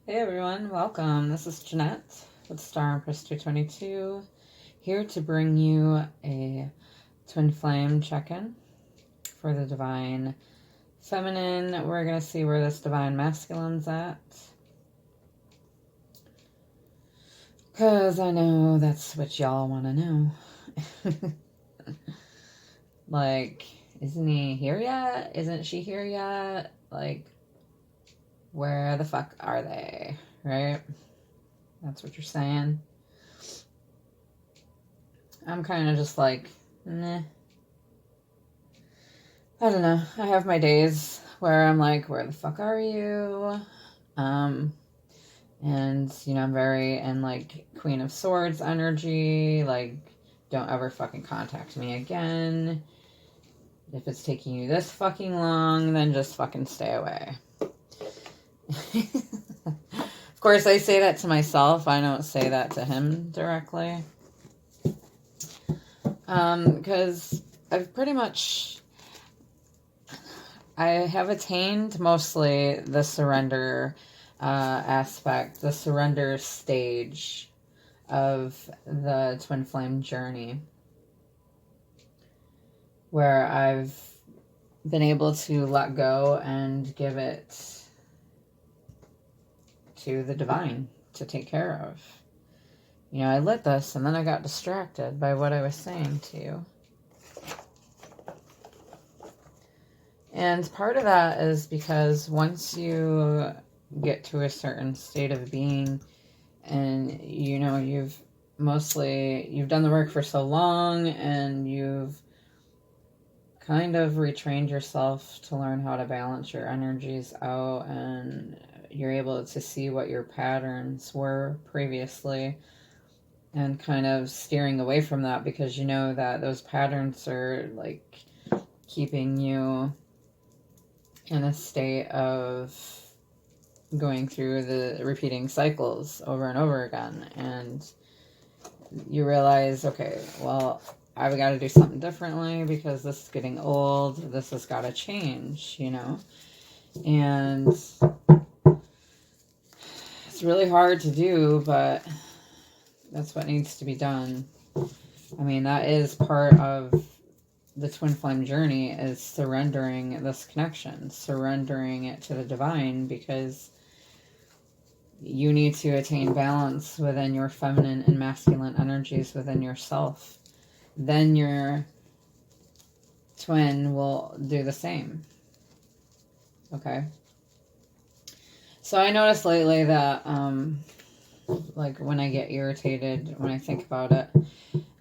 Hey everyone, welcome. This is Jeanette with Star Empress 222, here to bring you a twin flame check-in for the divine feminine. We're going to see where this divine masculine's at, because I know that's what y'all want to know. Like, isn't he here yet? Isn't she here yet? Like, where the fuck are they? Right? That's what you're saying. I'm kind of just like, nah. I don't know. I have my days where I'm like, where the fuck are you? And, you know, I'm very in, like, Queen of Swords energy. Like, don't ever fucking contact me again. If it's taking you this fucking long, then just fucking stay away. Of course, I say that to myself. I don't say that to him directly. Because I've pretty much... I have attained mostly the surrender aspect, the surrender stage of the twin flame journey, where I've been able to let go and give it to the divine to take care of. You know, I lit this and then I got distracted by what I was saying to you. And part of that is because once you get to a certain state of being and, you know, you've done the work for so long and you've kind of retrained yourself to learn how to balance your energies out, and you're able to see what your patterns were previously and kind of steering away from that, because you know that those patterns are like keeping you in a state of going through the repeating cycles over and over again. And you realize, okay, well, I've got to do something differently because this is getting old. This has got to change, you know? And it's really hard to do, but that's what needs to be done. I mean, that is part of the twin flame journey, is surrendering this connection, surrendering it to the divine, because you need to attain balance within your feminine and masculine energies within yourself. Then your twin will do the same. Okay? So I noticed lately that, like, when I get irritated, when I think about it,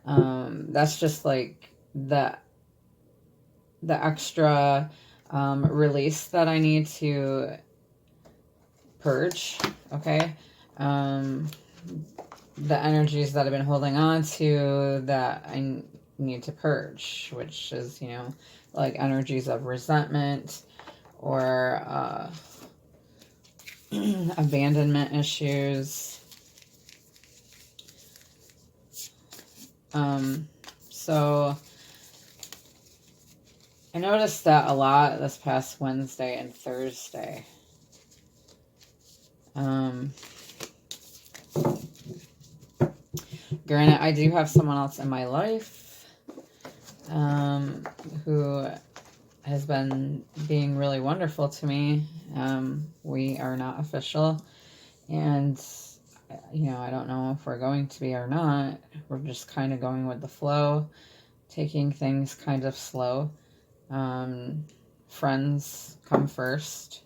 that's just like the extra release that I need to purge, okay? The energies that I've been holding on to that I need to purge, which is, you know, like energies of resentment or abandonment issues. So I noticed that a lot this past Wednesday and Thursday. Granted, I do have someone else in my life who has been being really wonderful to me. We are not official, and, you know, I don't know if we're going to be or not. We're just kind of going with the flow, taking things kind of slow. Friends come first.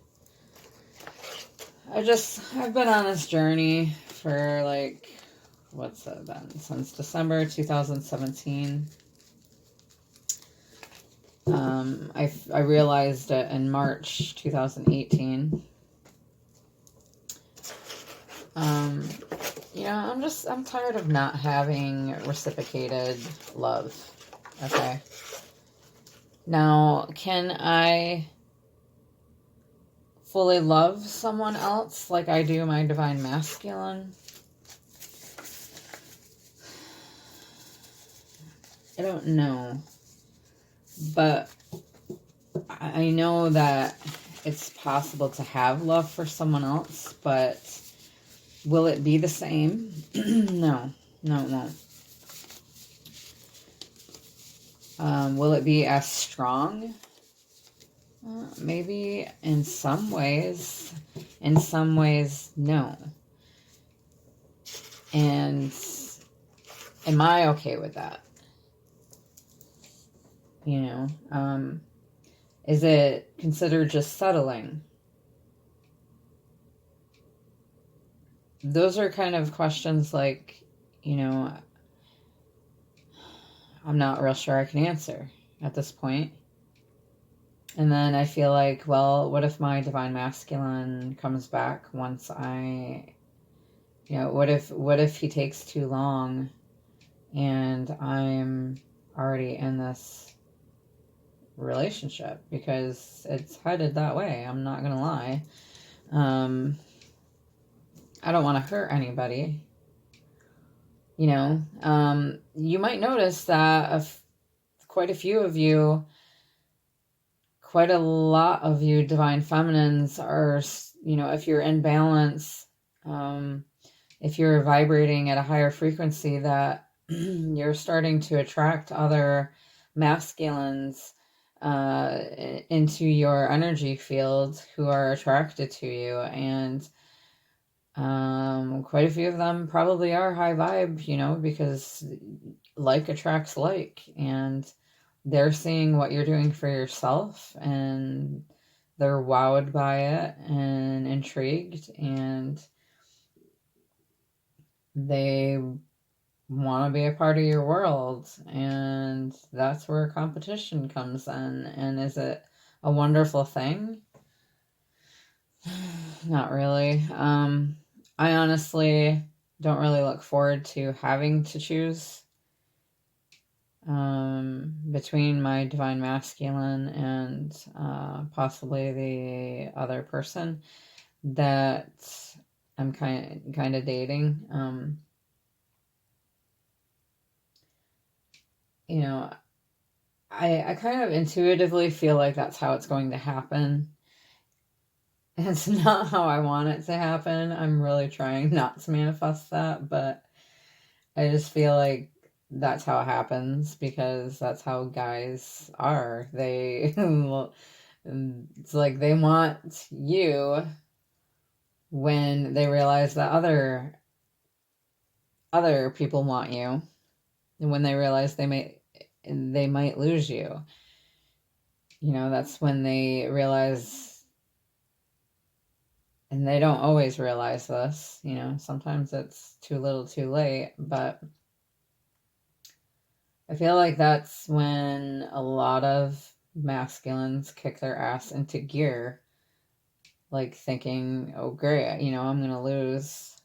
I've been on this journey for, like, what's that been? Since December 2017. I realized it in March 2018. You know, I'm tired of not having reciprocated love. Okay. Now, can I fully love someone else like I do my divine masculine? I don't know. But I know that it's possible to have love for someone else, but Will it be the same? No, it won't. Will it be as strong? Maybe in some ways. In some ways, no. And am I okay with that? You know, is it considered just settling? Those are kind of questions like, you know, I'm not real sure I can answer at this point. And then I feel like, well, what if my divine masculine comes back once I, you know, what if he takes too long and I'm already in this relationship, because it's headed that way. I'm not going to lie. I don't want to hurt anybody. You know, you might notice that quite a lot of you divine feminines are, you know, if you're in balance, if you're vibrating at a higher frequency, that you're starting to attract other masculines into your energy field who are attracted to you. And quite a few of them probably are high vibe, you know, because like attracts like, and they're seeing what you're doing for yourself, and they're wowed by it and intrigued, and they want to be a part of your world. And that's where competition comes in. And is it a wonderful thing? Not really. I honestly don't really look forward to having to choose between my divine masculine and possibly the other person that I'm kind of dating. You know, I kind of intuitively feel like that's how it's going to happen. It's not how I want it to happen. I'm really trying not to manifest that, but I just feel like that's how it happens, because that's how guys are. They, it's like they want you when they realize that other people want you, and when they realize they might lose you. You know, that's when they realize, and they don't always realize this, you know, sometimes it's too little too late, but I feel like that's when a lot of masculines kick their ass into gear, like thinking, oh great, you know, I'm going to lose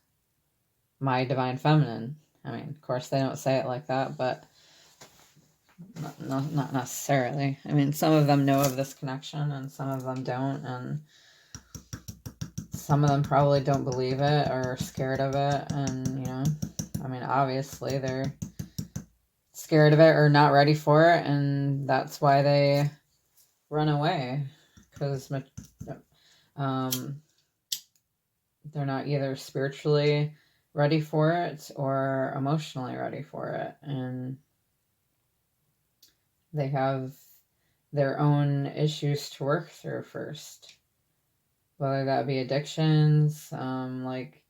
my divine feminine. I mean, of course they don't say it like that, but not necessarily. I mean, some of them know of this connection and some of them don't, and some of them probably don't believe it or are scared of it. And, you know, I mean, obviously they're scared of it or not ready for it, and that's why they run away, because they're not either spiritually ready for it or emotionally ready for it, and they have their own issues to work through first, whether that be addictions, like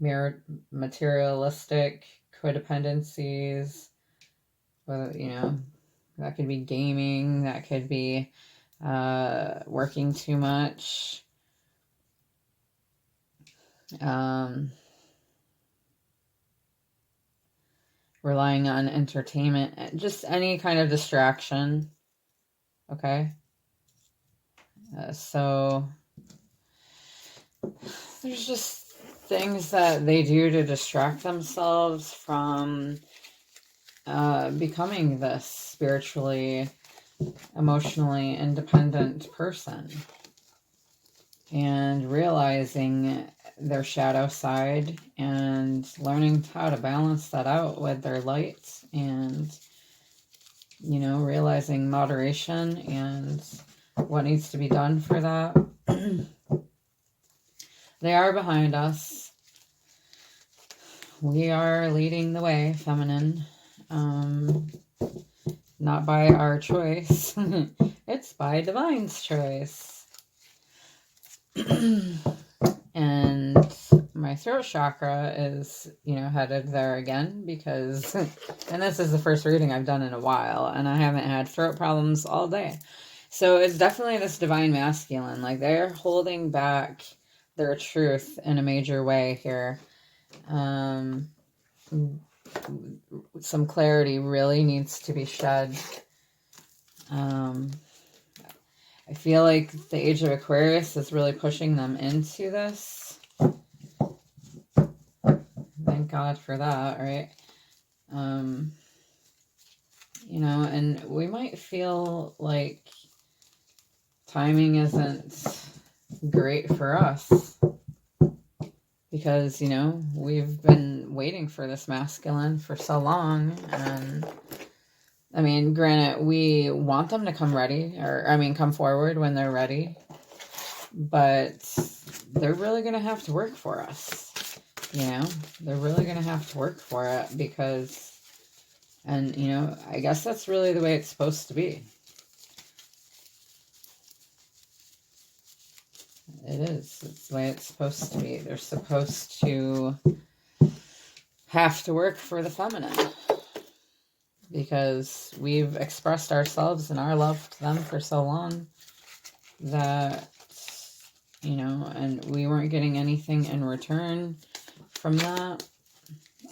materialistic codependencies, whether, you know, that could be gaming, that could be working too much, relying on entertainment, just any kind of distraction. Okay. So there's just things that they do to distract themselves from becoming this spiritually, emotionally independent person, and realizing their shadow side and learning how to balance that out with their light, and, you know, realizing moderation and what needs to be done for that. They are behind us. We are leading the way, feminine. Not by our choice. It's by divine's choice. And my throat chakra is, headed there again because, and this is the first reading I've done in a while, and I haven't had throat problems all day. So it's definitely this divine masculine. Like, they're holding back their truth in a major way here. Some clarity really needs to be shed. I feel like the age of Aquarius is really pushing them into this. Thank God for that, right? And we might feel like timing isn't great for us because, we've been waiting for this masculine for so long. And I mean, granted, we want them to come forward when they're ready, but they're really going to have to work for us. They're really going to have to work for it because, and, I guess that's really the way it's supposed to be. It is. It's the way it's supposed to be. They're supposed to have to work for the feminine because we've expressed ourselves and our love to them for so long that, and we weren't getting anything in return from that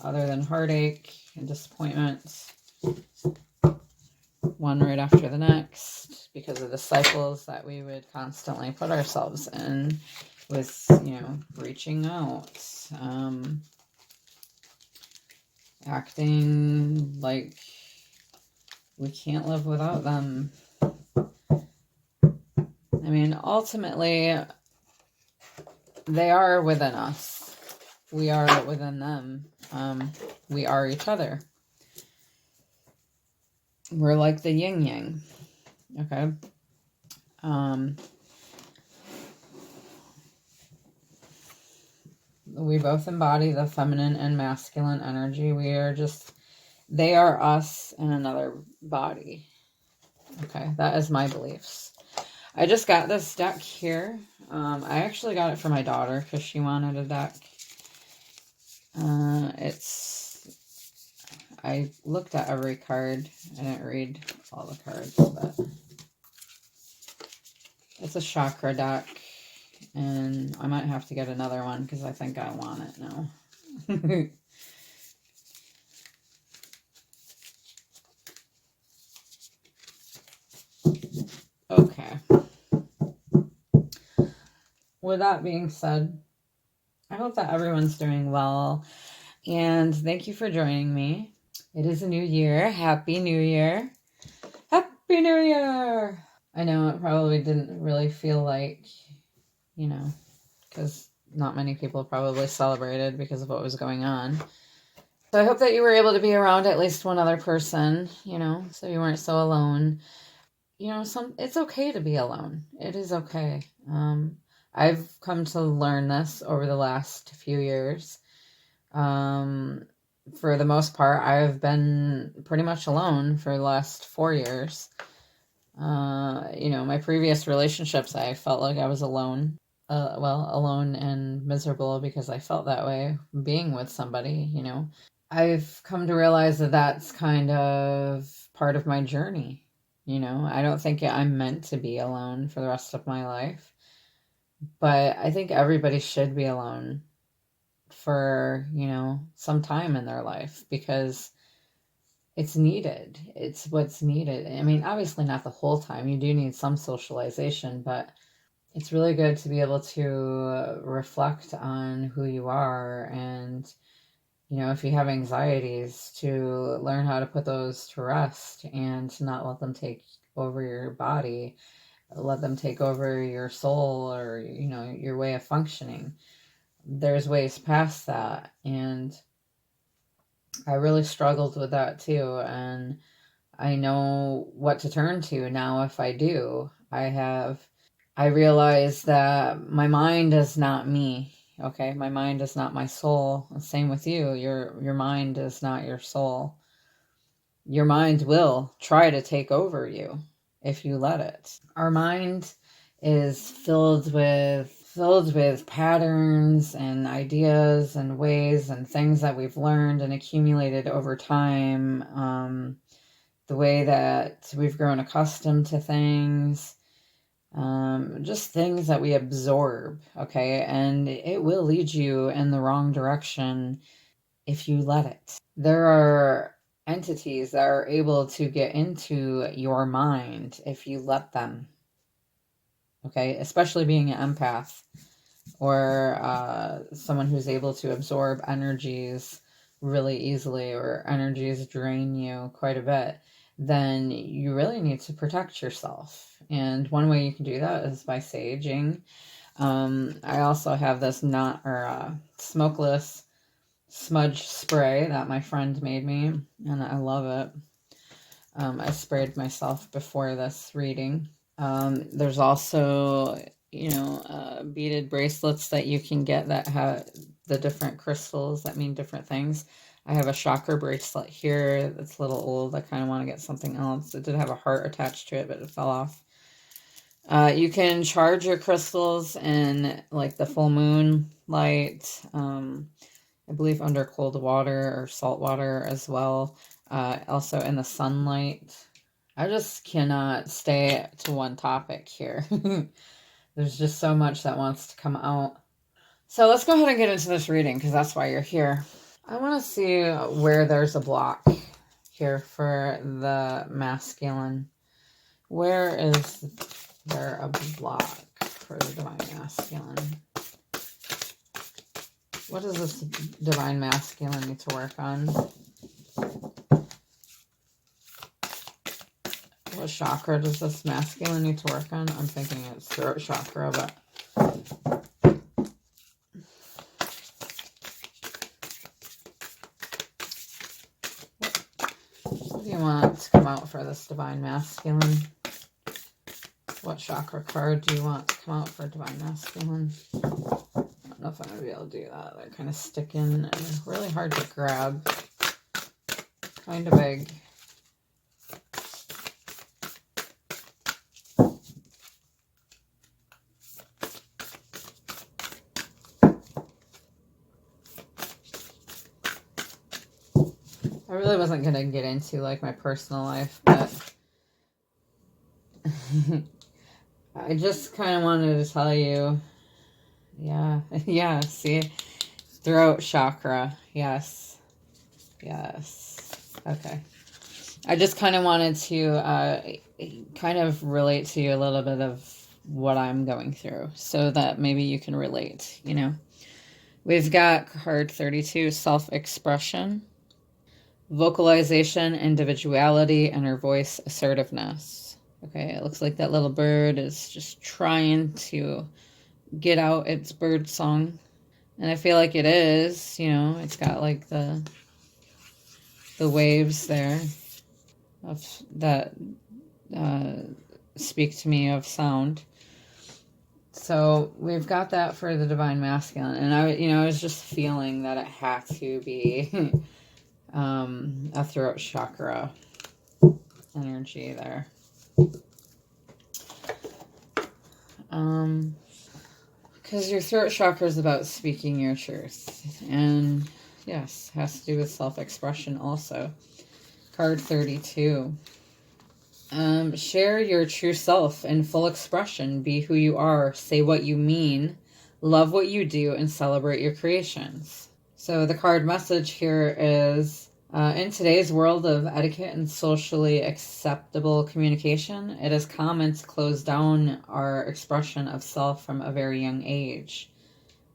other than heartache and disappointment, one right after the next, because of the cycles that we would constantly put ourselves in with, reaching out, acting like we can't live without them. I mean, ultimately, they are within us. We are within them. We are each other. We're like the yin yang. Okay. We both embody the feminine and masculine energy. They are us in another body. Okay, that is my beliefs. I just got this deck here. I actually got it for my daughter because she wanted a deck. I looked at every card. I didn't read all the cards, but it's a chakra deck, and I might have to get another one because I think I want it now. Okay. With that being said, I hope that everyone's doing well, and thank you for joining me. It is a new year. Happy New Year. Happy New Year! I know it probably didn't really feel like, because not many people probably celebrated because of what was going on. So I hope that you were able to be around at least one other person, so you weren't so alone. It's okay to be alone. It is okay. I've come to learn this over the last few years. For the most part, I've been pretty much alone for the last 4 years. My previous relationships, I felt like I was alone. Alone and miserable because I felt that way being with somebody, I've come to realize that that's kind of part of my journey. I don't think I'm meant to be alone for the rest of my life. But I think everybody should be alone for, some time in their life because it's needed. It's what's needed. I mean, obviously not the whole time. You do need some socialization, but it's really good to be able to reflect on who you are and, if you have anxieties, to learn how to put those to rest and to not let them take over your body, let them take over your soul or, your way of functioning. There's ways past that. And I really struggled with that too. And I know what to turn to now if I do. I realize that my mind is not me. Okay, my mind is not my soul. Same with you. Your mind is not your soul. Your mind will try to take over you if you let it. Our mind is filled with patterns and ideas and ways and things that we've learned and accumulated over time. The way that we've grown accustomed to things, just things that we absorb, okay? And it will lead you in the wrong direction if you let it. There are entities that are able to get into your mind if you let them, okay? Especially being an empath or someone who's able to absorb energies really easily, or energies drain you quite a bit, then you really need to protect yourself. And one way you can do that is by saging. I also have this smokeless smudge spray that my friend made me, and I love it. I sprayed myself before this reading. There's also, beaded bracelets that you can get that have the different crystals that mean different things. I have a chakra bracelet here that's a little old. I kind of want to get something else. It did have a heart attached to it, but it fell off. You can charge your crystals in like the full moon light. I believe under cold water or salt water as well. Also in the sunlight. I just cannot stay to one topic here. There's just so much that wants to come out. So let's go ahead and get into this reading, because that's why you're here. I want to see where there's a block here for the masculine. Where is there a block for the divine masculine? What does this divine masculine need to work on? What chakra does this masculine need to work on? I'm thinking it's throat chakra, but... What do you want to come out for this divine masculine? What chakra card do you want to come out for divine masculine? I don't know if I'm going to be able to do that. They're kind of sticking and really hard to grab. Kind of big. I really wasn't going to get into like my personal life, but I just kind of wanted to tell you, yeah, see, throat chakra, yes, okay. I just kind of wanted to kind of relate to you a little bit of what I'm going through, so that maybe you can relate, We've got card 32, self-expression, vocalization, individuality, inner voice, assertiveness. Okay, it looks like that little bird is just trying to get out its bird song. And I feel like it is, it's got like the waves there of that speak to me of sound. So we've got that for the divine masculine. And I was just feeling that it had to be a throat chakra energy there. Because your throat chakra is about speaking your truth. And yes, has to do with self-expression also. Card 32. Share your true self in full expression. Be who you are. Say what you mean. Love what you do and celebrate your creations. So the card message here is, in today's world of etiquette and socially acceptable communication, it is common to close down our expression of self from a very young age,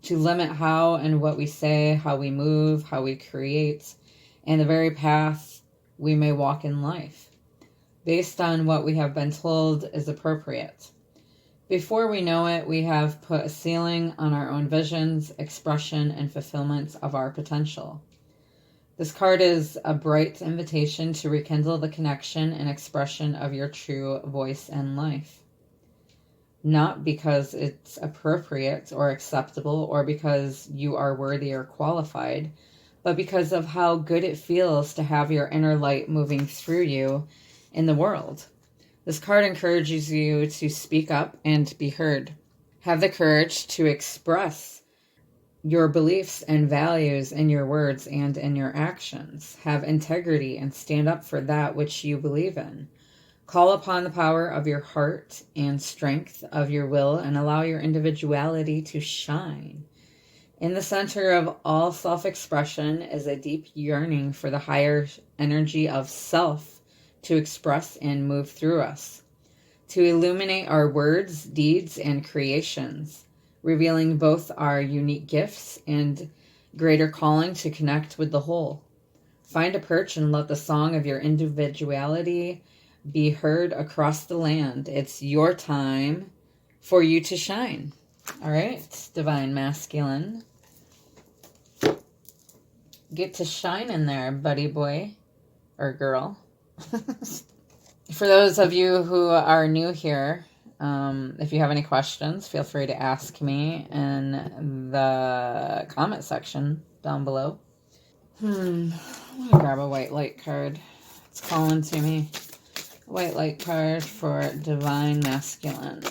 to limit how and what we say, how we move, how we create, and the very path we may walk in life, based on what we have been told is appropriate. Before we know it, we have put a ceiling on our own visions, expression, and fulfillment of our potential. This card is a bright invitation to rekindle the connection and expression of your true voice and life. not because it's appropriate or acceptable or because you are worthy or qualified, but because of how good it feels to have your inner light moving through you in the world. This card encourages you to speak up and be heard. Have the courage to express your beliefs and values in your words and in your actions. Have integrity and stand up for that which you believe in. Call upon the power of your heart and strength of your will and allow your individuality to shine. In the center of all self-expression is a deep yearning for the higher energy of self to express and move through us, to illuminate our words, deeds, and creations, revealing both our unique gifts and greater calling to connect with the whole. Find a perch and let the song of your individuality be heard across the land. It's your time for you to shine. All right, Divine Masculine. Get to shine in there, buddy boy or girl. For those of you who are new here, if you have any questions, feel free to ask me in the comment section down below. I'm going to grab a white light card. It's calling to me. White light card for Divine Masculine.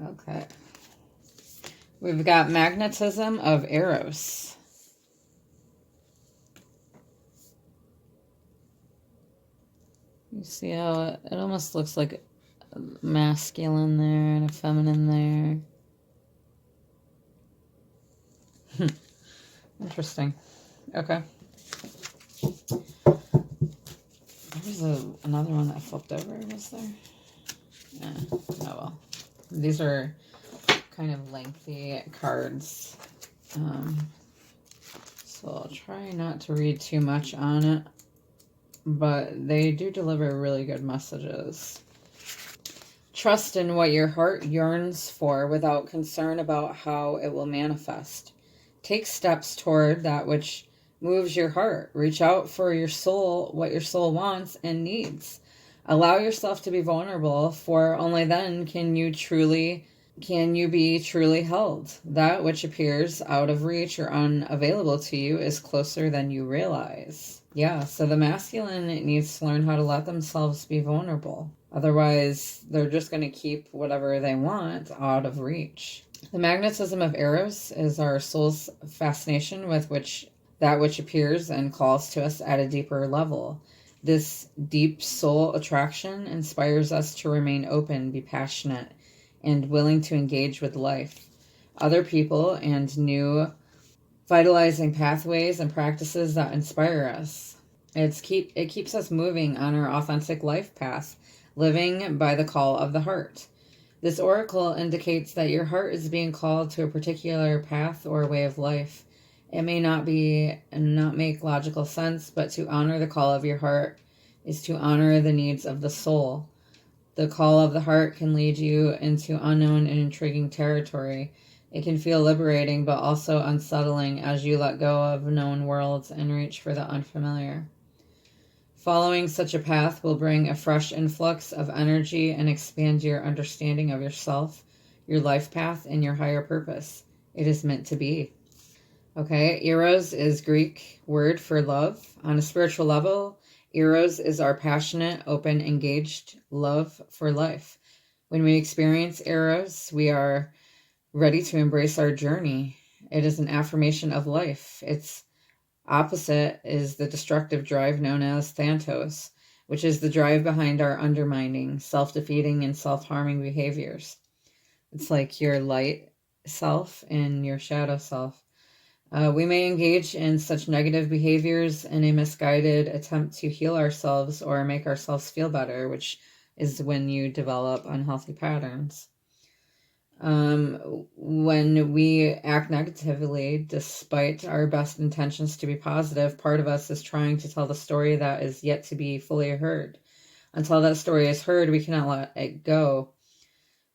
Okay. We've got magnetism of Eros. You see how it almost looks like a masculine there and a feminine there. Interesting. Okay. There's another one that flipped over, was there? Yeah. Oh well. These are kind of lengthy cards. So I'll try not to read too much on it, but they do deliver really good messages. Trust in what your heart yearns for without concern about how it will manifest. Take steps toward that which moves your heart. Reach out for your soul, what your soul wants and needs. Allow yourself to be vulnerable, for only then can you be truly held. That which appears out of reach or unavailable to you is closer than you realize. Yeah, so the masculine needs to learn how to let themselves be vulnerable. Otherwise, they're just going to keep whatever they want out of reach. The magnetism of Eros is our soul's fascination with that which appears and calls to us at a deeper level. This deep soul attraction inspires us to remain open, be passionate, and willing to engage with life, other people, and new vitalizing pathways and practices that inspire us. It keeps us moving on our authentic life path, living by the call of the heart. This oracle indicates that your heart is being called to a particular path or way of life. It may not make logical sense, but to honor the call of your heart is to honor the needs of the soul. The call of the heart can lead you into unknown and intriguing territory. It can feel liberating, but also unsettling as you let go of known worlds and reach for the unfamiliar. Following such a path will bring a fresh influx of energy and expand your understanding of yourself, your life path, and your higher purpose. It is meant to be. Okay, Eros is Greek word for love. On a spiritual level, Eros is our passionate, open, engaged love for life. When we experience Eros, we are ready to embrace our journey. It is an affirmation of life. Its opposite is the destructive drive known as Thanatos, which is the drive behind our undermining, self-defeating, and self-harming behaviors. It's like your light self and your shadow self. We may engage in such negative behaviors in a misguided attempt to heal ourselves or make ourselves feel better, which is when you develop unhealthy patterns. When we act negatively, despite our best intentions to be positive, part of us is trying to tell the story that is yet to be fully heard. Until that story is heard, we cannot let it go.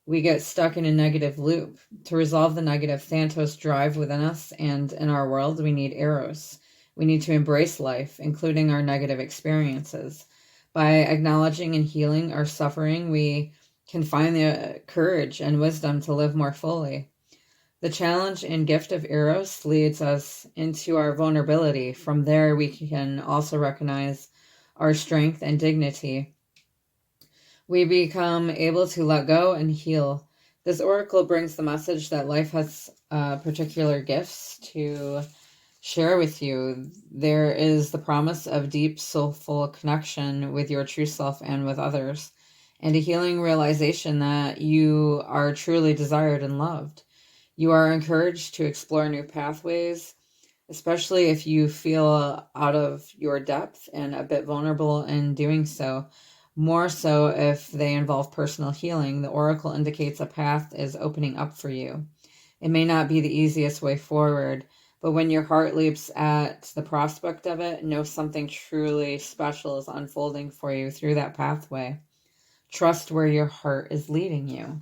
we get stuck in a negative loop. To resolve the negative Thanatos drive within us and in our world, we need Eros. We need to embrace life, including our negative experiences. By acknowledging and healing our suffering, we can find the courage and wisdom to live more fully. The challenge and gift of Eros leads us into our vulnerability. From there, we can also recognize our strength and dignity. We become able to let go and heal. This oracle brings the message that life has particular gifts to share with you. There is the promise of deep, soulful connection with your true self and with others, and a healing realization that you are truly desired and loved. You are encouraged to explore new pathways, especially if you feel out of your depth and a bit vulnerable in doing so. More so if they involve personal healing, the oracle indicates a path is opening up for you. It may not be the easiest way forward, but when your heart leaps at the prospect of it, know something truly special is unfolding for you through that pathway. Trust where your heart is leading you.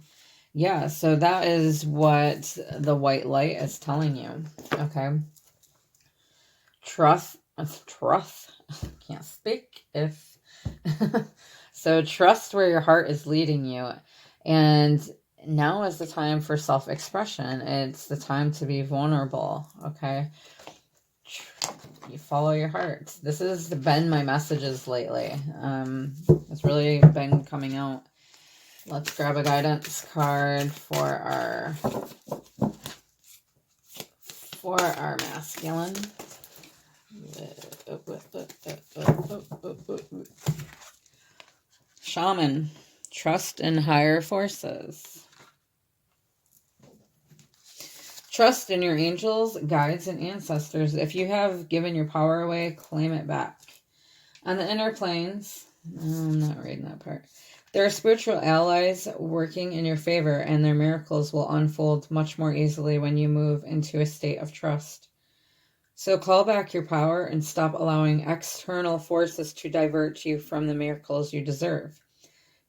Yeah, so that is what the white light is telling you. Okay. Trust. Can't speak if... So trust where your heart is leading you. And now is the time for self-expression. It's the time to be vulnerable, okay? You follow your heart. This has been my messages lately. It's really been coming out. Let's grab a guidance card for our masculine. Shaman, trust in higher forces. Trust in your angels, guides, and ancestors. If you have given your power away, claim it back. On the inner planes, I'm not reading that part. There are spiritual allies working in your favor, and their miracles will unfold much more easily when you move into a state of trust. So call back your power and stop allowing external forces to divert you from the miracles you deserve.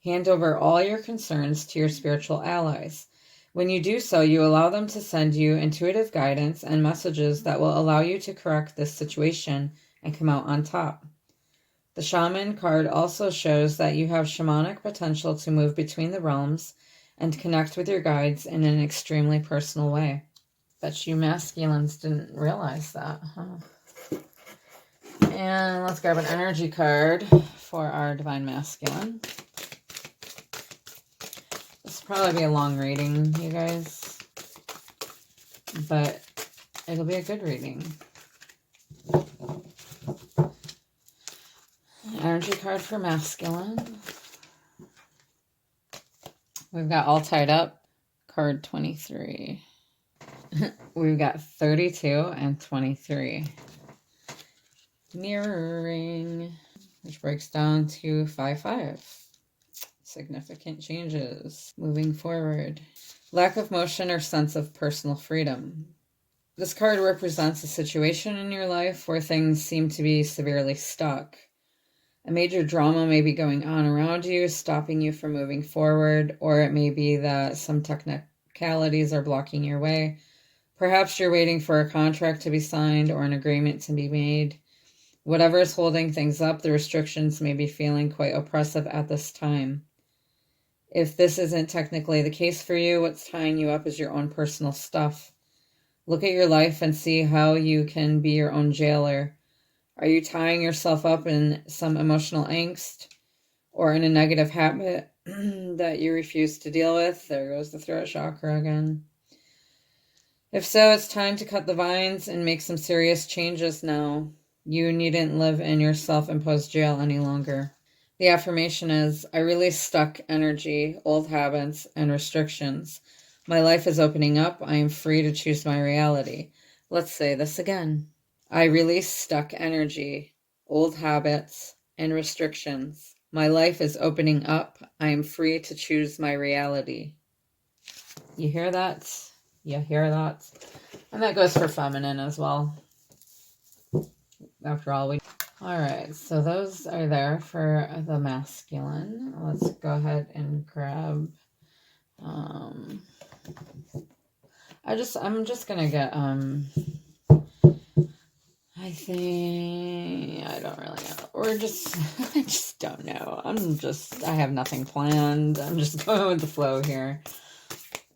Hand over all your concerns to your spiritual allies. When you do so, you allow them to send you intuitive guidance and messages that will allow you to correct this situation and come out on top. The Shaman card also shows that you have shamanic potential to move between the realms and connect with your guides in an extremely personal way. Bet you masculines didn't realize that, huh? And let's grab an energy card for our Divine Masculine. This will probably be a long reading, you guys, but it'll be a good reading. Energy card for masculine. We've got all tied up, card 23. We've got 32 and 23. Mirroring, which breaks down to 5-5. Significant changes. Moving forward. Lack of motion or sense of personal freedom. This card represents a situation in your life where things seem to be severely stuck. A major drama may be going on around you, stopping you from moving forward, or it may be that some technicalities are blocking your way. Perhaps you're waiting for a contract to be signed or an agreement to be made. Whatever is holding things up, the restrictions may be feeling quite oppressive at this time. If this isn't technically the case for you, what's tying you up is your own personal stuff. Look at your life and see how you can be your own jailer. Are you tying yourself up in some emotional angst or in a negative habit that you refuse to deal with? There goes the throat chakra again. If so, it's time to cut the vines and make some serious changes now. You needn't live in your self-imposed jail any longer. The affirmation is, I release stuck energy, old habits, and restrictions. My life is opening up. I am free to choose my reality. Let's say this again. I release stuck energy, old habits, and restrictions. My life is opening up. I am free to choose my reality. You hear that? You hear that? And that goes for feminine as well. After all, all right, so those are there for the masculine. Let's go ahead and grab I'm just gonna get I think I don't really know. Or just I just don't know. I have nothing planned. I'm just going with the flow here.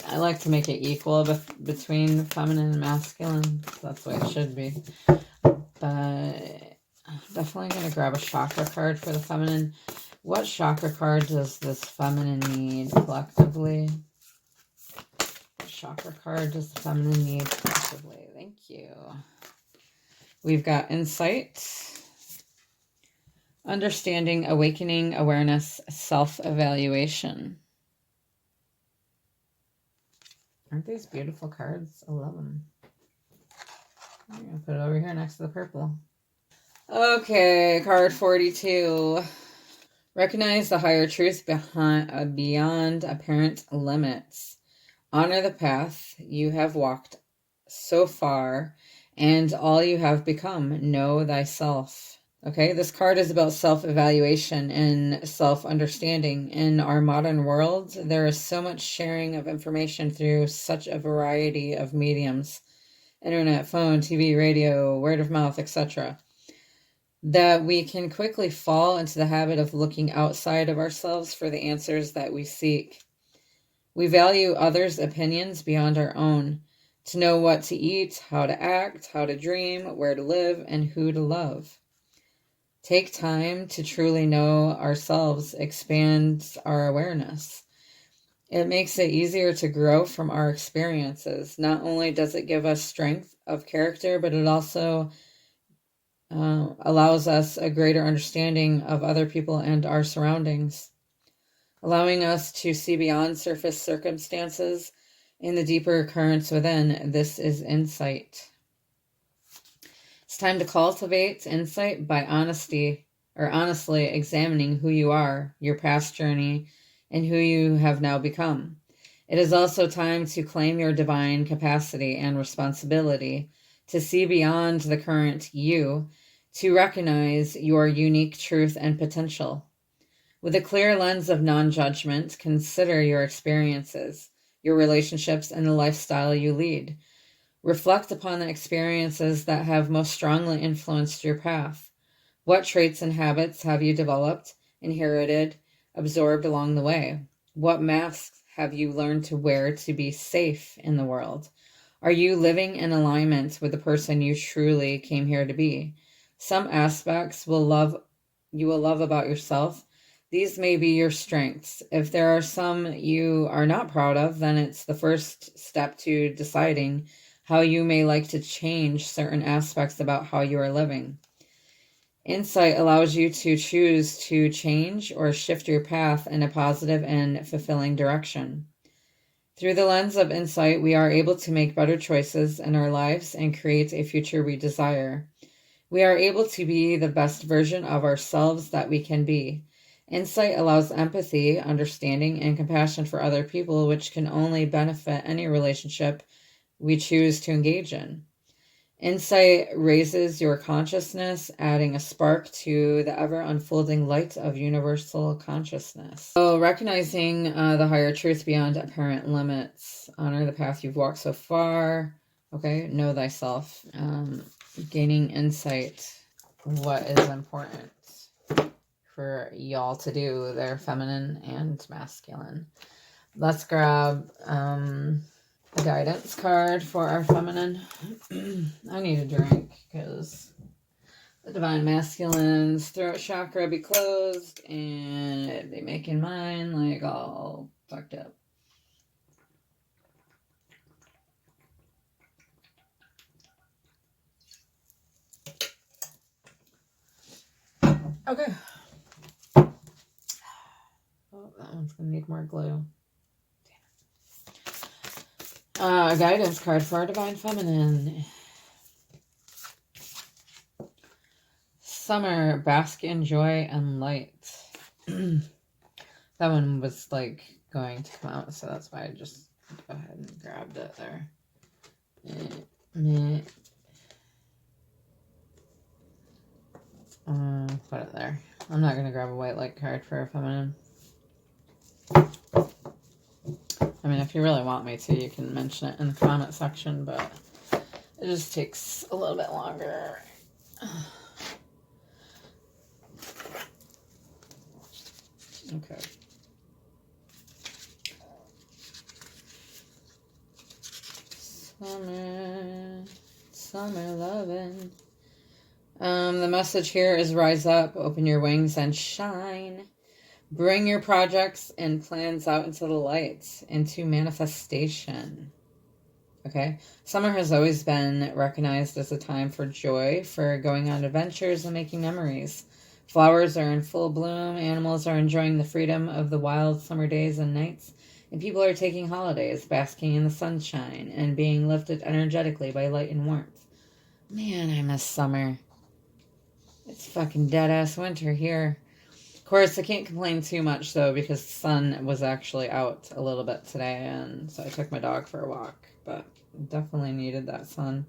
I like to make it equal between feminine and masculine. That's the way it should be. But I'm definitely going to grab a chakra card for the feminine. What chakra card does this feminine need collectively? What chakra card does the feminine need collectively? Thank you. We've got insight, understanding, awakening, awareness, self-evaluation. Aren't these beautiful cards? I love them. I'm going to put it over here next to the purple. Okay, card 42. Recognize the higher truth beyond apparent limits. Honor the path you have walked so far and all you have become. Know thyself. Okay, this card is about self-evaluation and self-understanding. In our modern world, there is so much sharing of information through such a variety of mediums, internet, phone, TV, radio, word of mouth, etc., that we can quickly fall into the habit of looking outside of ourselves for the answers that we seek. We value others' opinions beyond our own, to know what to eat, how to act, how to dream, where to live, and who to love. Take time to truly know ourselves expands our awareness. It makes it easier to grow from our experiences. Not only does it give us strength of character, but it also allows us a greater understanding of other people and our surroundings, allowing us to see beyond surface circumstances in the deeper currents within. This is insight. It's time to cultivate insight by honestly examining who you are, your past journey, and who you have now become. It is also time to claim your divine capacity and responsibility to see beyond the current you, to recognize your unique truth and potential. With a clear lens of non-judgment, consider your experiences, your relationships, and the lifestyle you lead. Reflect upon the experiences that have most strongly influenced your path. What traits and habits have you developed, inherited, absorbed along the way? What masks have you learned to wear to be safe in the world? Are you living in alignment with the person you truly came here to be? Some aspects you will love about yourself. These may be your strengths. If there are some you are not proud of, then it's the first step to deciding how you may like to change certain aspects about how you are living. Insight allows you to choose to change or shift your path in a positive and fulfilling direction. Through the lens of insight, we are able to make better choices in our lives and create a future we desire. We are able to be the best version of ourselves that we can be. Insight allows empathy, understanding, and compassion for other people, which can only benefit any relationship we choose to engage in. Insight raises your consciousness, adding a spark to the ever-unfolding light of universal consciousness. So recognizing the higher truth beyond apparent limits. Honor the path you've walked so far. Okay, know thyself. Gaining insight. What is important for y'all to do? They're feminine and masculine. Let's grab a guidance card for our feminine. I need a drink because the divine masculine's throat chakra be closed and it'd be making mine like all fucked up. Okay. Oh, that one's gonna need more glue. A guidance card for our divine feminine. Summer, bask in joy and light. That one was like going to come out, so that's why I just go ahead and grabbed it there. Put it there. I'm not gonna grab a white light card for a feminine. If you really want me to, you can mention it in the comment section, but it just takes a little bit longer. Okay. Summer lovin'. The message here is rise up, open your wings, and shine. Bring your projects and plans out into the light, into manifestation. Okay? Summer has always been recognized as a time for joy, for going on adventures and making memories. Flowers are in full bloom, animals are enjoying the freedom of the wild summer days and nights, and people are taking holidays, basking in the sunshine, and being lifted energetically by light and warmth. Man, I miss summer. It's fucking dead-ass winter here. Of course, I can't complain too much, though, because the sun was actually out a little bit today, and so I took my dog for a walk, but definitely needed that sun.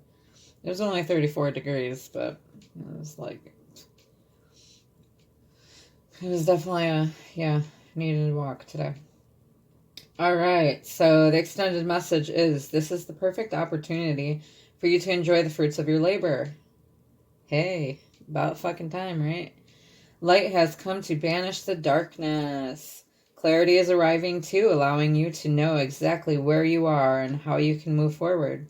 It was only 34 degrees, but it was like... It was definitely needed a walk today. Alright, so the extended message is, this is the perfect opportunity for you to enjoy the fruits of your labor. Hey, about fucking time, right? Light has come to banish the darkness. Clarity is arriving too, allowing you to know exactly where you are and how you can move forward.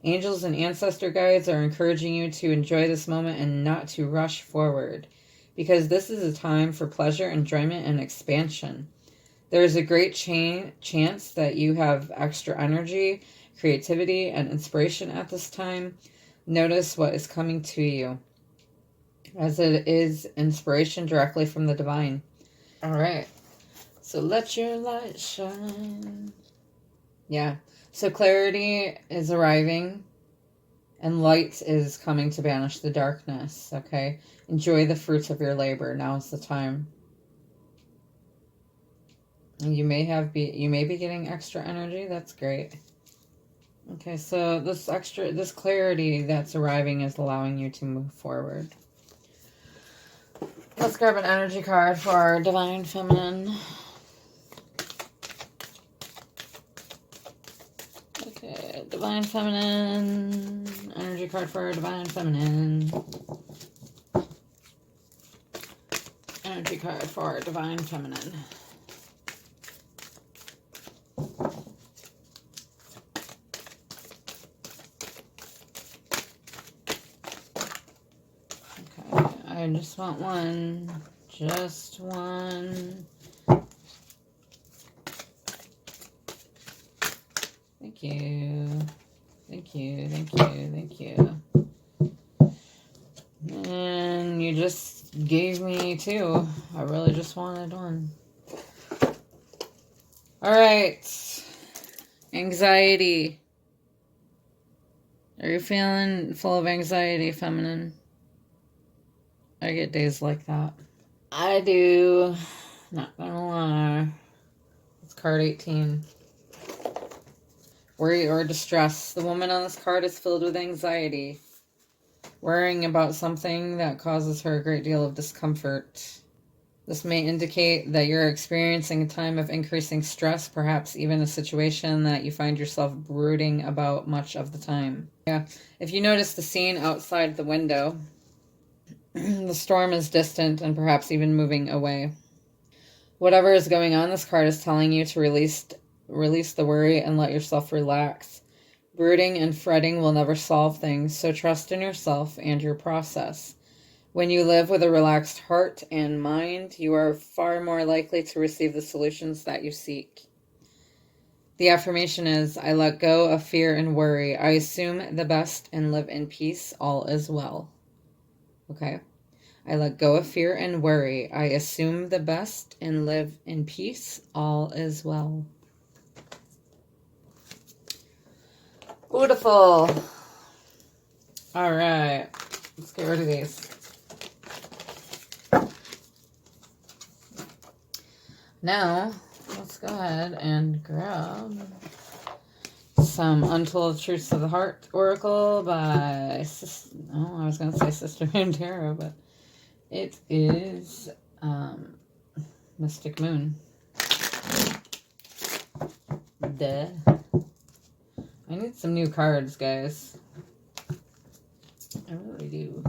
Angels and ancestor guides are encouraging you to enjoy this moment and not to rush forward, because this is a time for pleasure, enjoyment, and expansion. There is a great chance that you have extra energy, creativity, and inspiration at this time. Notice what is coming to you, as it is inspiration directly from the divine. All right. So let your light shine. Yeah. So clarity is arriving and light is coming to banish the darkness. Okay. Enjoy the fruits of your labor. Now is the time. And you may be getting extra energy. That's great. Okay. So this clarity that's arriving is allowing you to move forward. Let's grab an energy card for our Divine Feminine. Okay, Divine Feminine. Energy card for our Divine Feminine. Energy card for our Divine Feminine. I just want one. Just one. Thank you. Thank you. Thank you. Thank you. And you just gave me two. I really just wanted one. Alright. Anxiety. Are you feeling full of anxiety, feminine? I get days like that. I do. Not gonna lie. It's card 18. Worry or distress. The woman on this card is filled with anxiety. Worrying about something that causes her a great deal of discomfort. This may indicate that you're experiencing a time of increasing stress, perhaps even a situation that you find yourself brooding about much of the time. Yeah. If you notice the scene outside the window, the storm is distant and perhaps even moving away. Whatever is going on, this card is telling you to release the worry and let yourself relax. Brooding and fretting will never solve things, so trust in yourself and your process. When you live with a relaxed heart and mind, you are far more likely to receive the solutions that you seek. The affirmation is, I let go of fear and worry. I assume the best and live in peace. All is well. Okay. I let go of fear and worry. I assume the best and live in peace. All is well. Beautiful. All right. Let's get rid of these. Now, let's go ahead and grab some Untold Truths of the Heart Oracle by I was going to say Sister Moon Tarot, but it is Mystic Moon. Duh. I need some new cards, guys. I really do.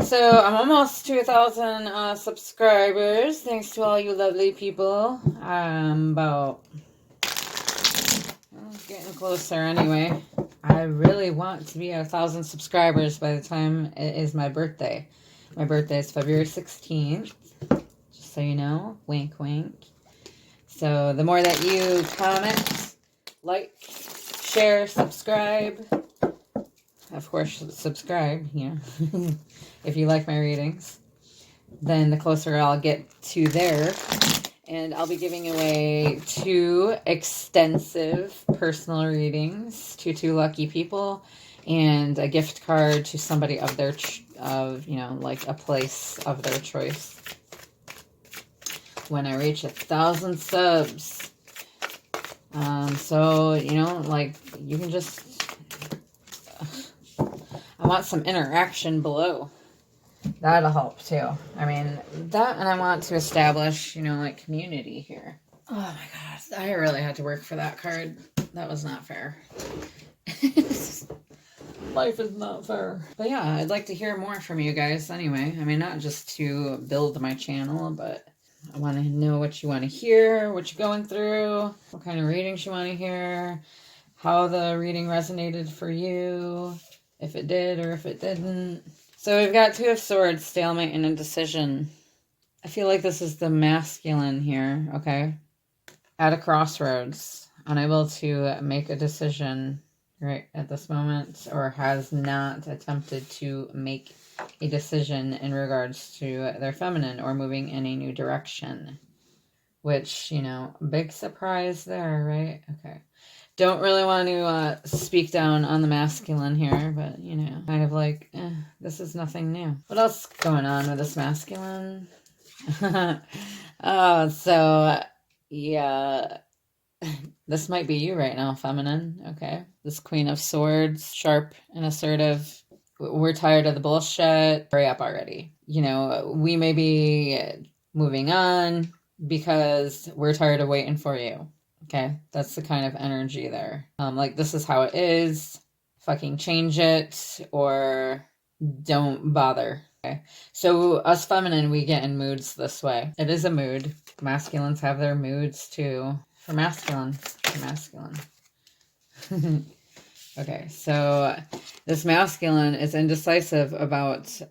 So I'm almost to 1,000 subscribers. Thanks to all you lovely people. I'm about getting closer anyway. I really want to be at 1,000 subscribers by the time it is my birthday. My birthday is February 16th. Just so you know. Wink, wink. So the more that you comment, like, share, subscribe. Of course, subscribe, you know, if you like my readings. Then the closer I'll get to there. And I'll be giving away 2 extensive personal readings to 2 lucky people. And a gift card to somebody of their, you know, like a place of their choice. When I reach 1,000 subs. So, you know, like, you can just... I want some interaction below. That'll help, too. I mean, that, and I want to establish, you know, like, community here. Oh, my gosh. I really had to work for that card. That was not fair. Life is not fair. But yeah, I'd like to hear more from you guys anyway. I mean, not just to build my channel, but I want to know what you want to hear, what you're going through, what kind of readings you want to hear, how the reading resonated for you, if it did or if it didn't. So we've got 2 of Swords, stalemate, and indecision. I feel like this is the masculine here, okay? At a crossroads, unable to make a decision right at this moment, or has not attempted to make a decision in regards to their feminine or moving in a new direction. Which, you know, big surprise there, right? Okay. Don't really want to speak down on the masculine here, but, you know, kind of like, this is nothing new. What else is going on with this masculine? Oh, so, yeah, this might be you right now, feminine, okay? This Queen of Swords, sharp and assertive. We're tired of the bullshit. Hurry up already. You know, we may be moving on because we're tired of waiting for you. Okay, that's the kind of energy there. Like, this is how it is. Fucking change it or don't bother. Okay, so us feminine, we get in moods this way. It is a mood. Masculines have their moods too. For masculine. Okay, so this masculine is indecisive about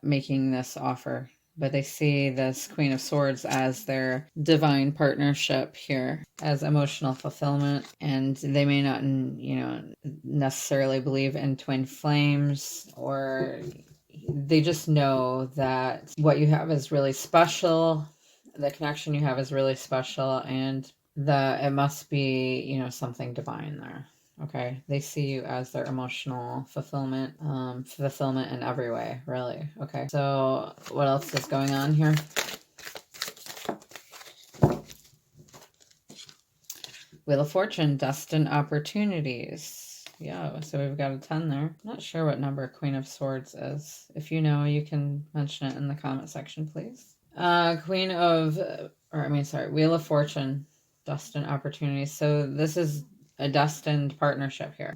making this offer. But they see this Queen of Swords as their divine partnership here, as emotional fulfillment. And they may not, you know, necessarily believe in twin flames, or they just know that what you have is really special. The connection you have is really special, and that it must be, you know, something divine there. Okay, they see you as their emotional fulfillment in every way, really. Okay, so what else is going on here? Wheel of Fortune, destined opportunities. Yeah, so we've got a 10 there. Not sure what number Queen of Swords is. If you know, you can mention it in the comment section, please. Wheel of Fortune, destined opportunities. So this is a destined partnership here.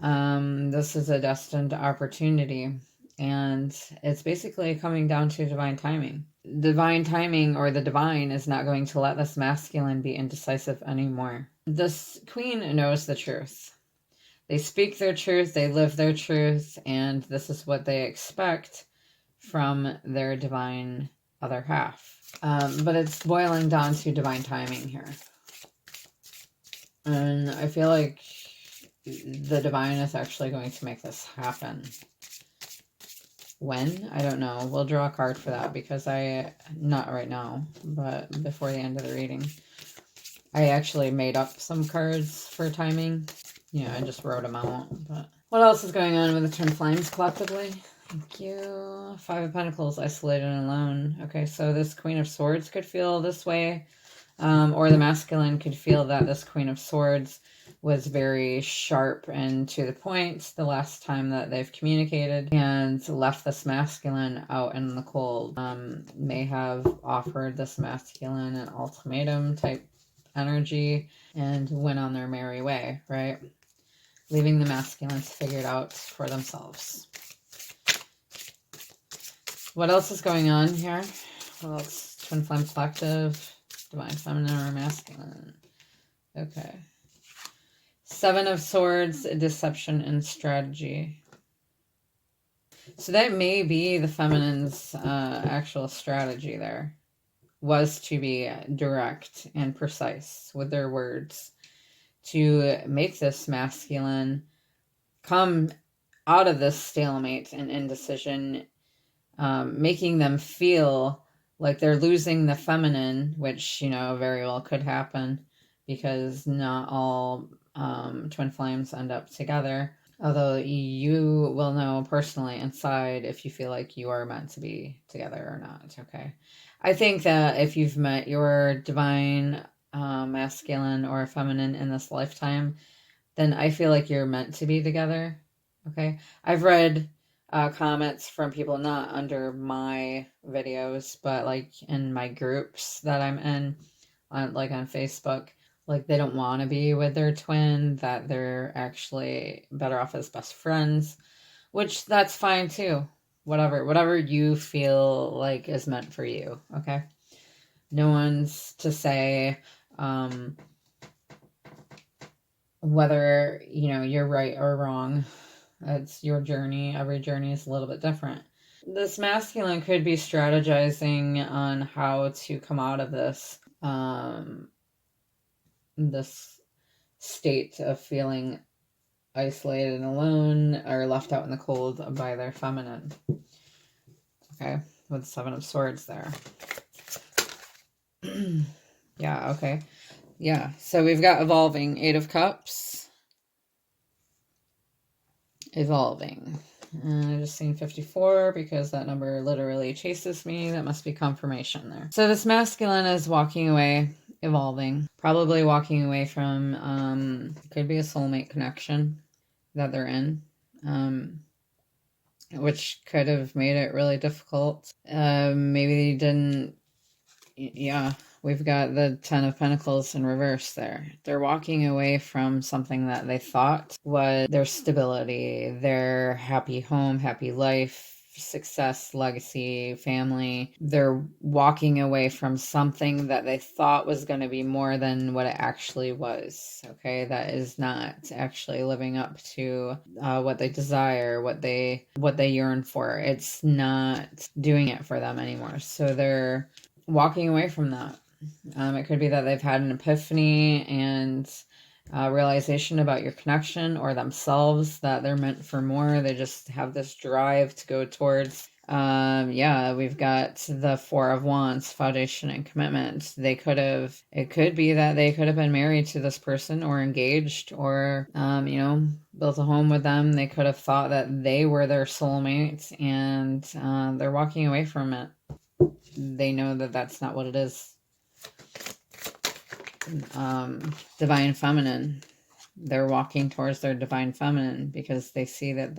This is a destined opportunity, and it's basically coming down to divine timing. Divine timing, or the divine, is not going to let this masculine be indecisive anymore. This queen knows the truth. They speak their truth, they live their truth, and this is what they expect from their divine other half. But it's boiling down to divine timing here. And I feel like the divine is actually going to make this happen. When? I don't know. We'll draw a card for that, because not right now, but before the end of the reading. I actually made up some cards for timing. You know, I just wrote them out. But what else is going on with the twin flames collectively? Thank you. 5 of Pentacles, isolated and alone. Okay, so this Queen of Swords could feel this way Or the masculine could feel that this Queen of Swords was very sharp and to the point the last time that they've communicated, and left this masculine out in the cold. May have offered this masculine an ultimatum type energy and went on their merry way, right? Leaving the masculine to figure it out for themselves. What else is going on here? What else? Twin Flame Collective, Divine Feminine or Masculine. Okay. Seven of Swords, Deception and Strategy. So that may be the feminine's actual strategy there. Was to be direct and precise with their words. To make this masculine come out of this stalemate and indecision, making them feel like they're losing the feminine, which, you know, very well could happen because not all twin flames end up together. Although you will know personally inside if you feel like you are meant to be together or not, okay? I think that if you've met your divine masculine or feminine in this lifetime, then I feel like you're meant to be together, okay? I've read comments from people not under my videos, but like in my groups that I'm in, like on Facebook, like they don't want to be with their twin, that they're actually better off as best friends, which that's fine too. Whatever you feel like is meant for you, okay? No one's to say whether, you know, you're right or wrong. It's your journey. Every journey is a little bit different. This masculine could be strategizing on how to come out of this this state of feeling isolated and alone or left out in the cold by their feminine. Okay, with Seven of Swords there. Yeah, okay. Yeah, so we've got evolving, Eight of Cups. Evolving. And I just seen 54 because that number literally chases me. That must be confirmation there. So this masculine is walking away, evolving, probably walking away from, could be a soulmate connection that they're in, which could have made it really difficult. Maybe they didn't, yeah. We've got the Ten of Pentacles in reverse there. They're walking away from something that they thought was their stability, their happy home, happy life, success, legacy, family. They're walking away from something that they thought was going to be more than what it actually was. Okay, that is not actually living up to what they desire, what they yearn for. It's not doing it for them anymore. So they're walking away from that. It could be that they've had an epiphany and realization about your connection or themselves, that they're meant for more. They just have this drive to go towards. Yeah, we've got the Four of Wands, foundation and commitment. It could be that they could have been married to this person or engaged or, you know, built a home with them. They could have thought that they were their soulmate and they're walking away from it. They know that that's not what it is. Divine feminine. They're walking towards their divine feminine because they see that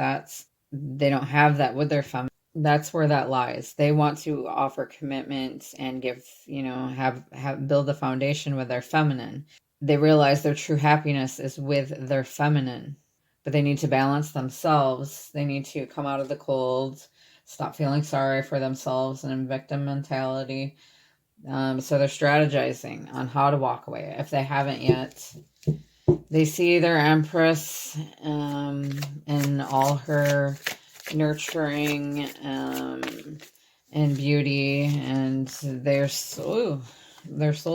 they don't have that with their feminine. That's where that lies. They want to offer commitment and give, you know, have build a foundation with their feminine. They realize their true happiness is with their feminine, but they need to balance themselves. They need to come out of the cold, stop feeling sorry for themselves and in victim mentality. So they're strategizing on how to walk away. If they haven't yet, they see their Empress in all her nurturing and beauty, and they're soul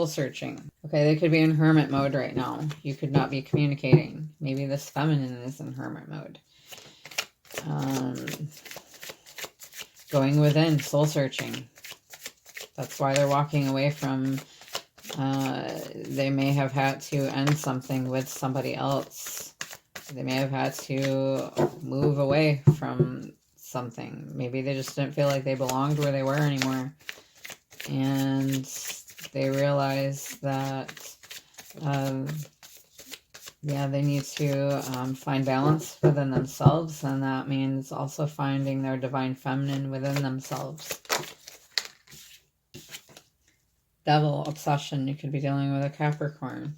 searching. Okay, they could be in hermit mode right now. You could not be communicating. Maybe this feminine is in hermit mode. Going within, soul searching. That's why they're walking away from, they may have had to end something with somebody else. They may have had to move away from something. Maybe they just didn't feel like they belonged where they were anymore. And they realize that, yeah, they need to find balance within themselves, and that means also finding their divine feminine within themselves. Devil, obsession, you could be dealing with a Capricorn.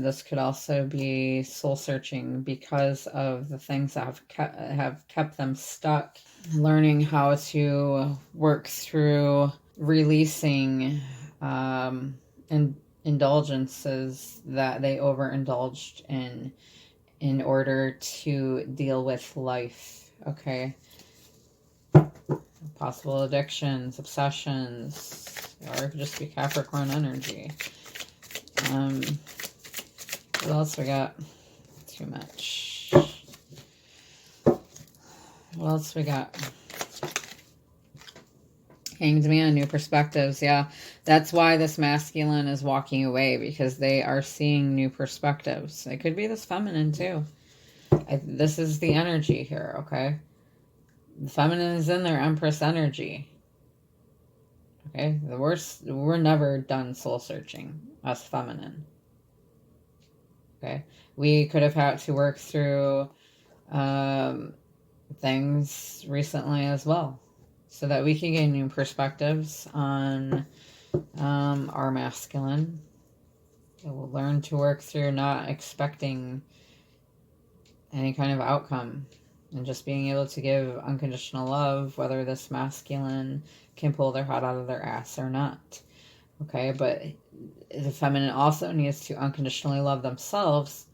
This could also be soul searching because of the things that have kept them stuck. Learning how to work through releasing indulgences that they overindulged in order to deal with life. Okay. Possible addictions, obsessions, or it could just be Capricorn energy. What else we got? Too much. What else we got? Hanged Man, new perspectives. Yeah, that's why this masculine is walking away, because they are seeing new perspectives. It could be this feminine too. This is the energy here, okay? The feminine is in their Empress energy. Okay, we're never done soul searching, us feminine. Okay, we could have had to work through things recently as well, so that we can gain new perspectives on our masculine. We'll learn to work through not expecting any kind of outcome and just being able to give unconditional love, whether this masculine can pull their head out of their ass or not. Okay, but the feminine also needs to unconditionally love themselves.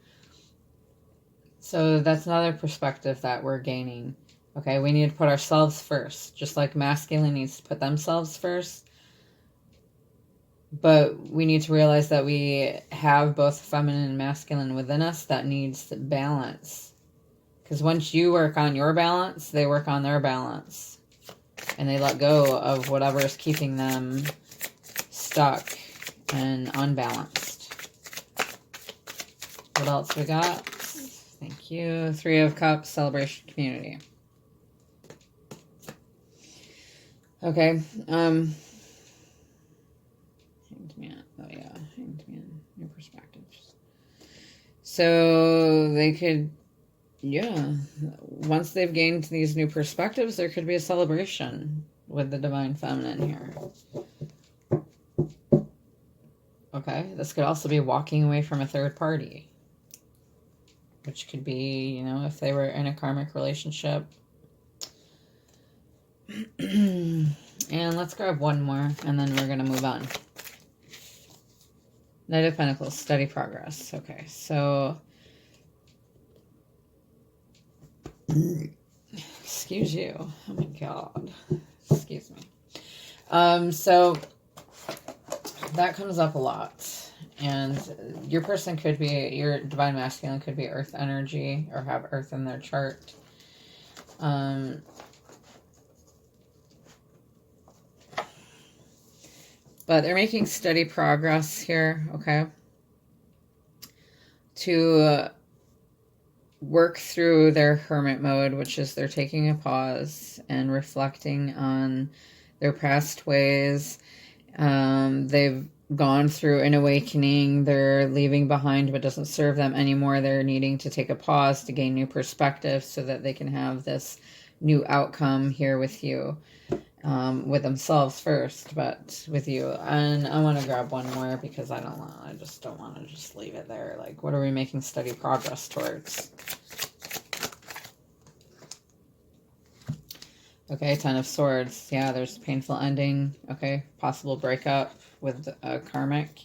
So that's another perspective that we're gaining. Okay, we need to put ourselves first, just like masculine needs to put themselves first. But we need to realize that we have both feminine and masculine within us that needs balance. Because once you work on your balance, they work on their balance. And they let go of whatever is keeping them stuck and unbalanced. What else we got? Thank you. 3 of Cups, celebration community. Okay. Hanged Man. Oh yeah, Hanged Man. New perspectives. So they could, yeah. Once they've gained these new perspectives, there could be a celebration with the divine feminine here. Okay. This could also be walking away from a third party, which could be, you know, if they were in a karmic relationship. And let's grab one more, and then we're going to move on. Knight of Pentacles, steady progress. Okay, so... Excuse you. Oh my god. Excuse me. So... that comes up a lot. And your person could be, your divine masculine could be earth energy or have earth in their chart. But they're making steady progress here, okay? To work through their hermit mode, which is they're taking a pause and reflecting on their past ways. They've gone through an awakening. They're leaving behind what doesn't serve them anymore. They're needing to take a pause to gain new perspective so that they can have this new outcome here with you. With themselves first, but with you. And I want to grab one more because I just don't want to just leave it there. Like, what are we making steady progress towards? Okay, 10 of Swords. Yeah, there's painful ending. Okay, possible breakup with a karmic,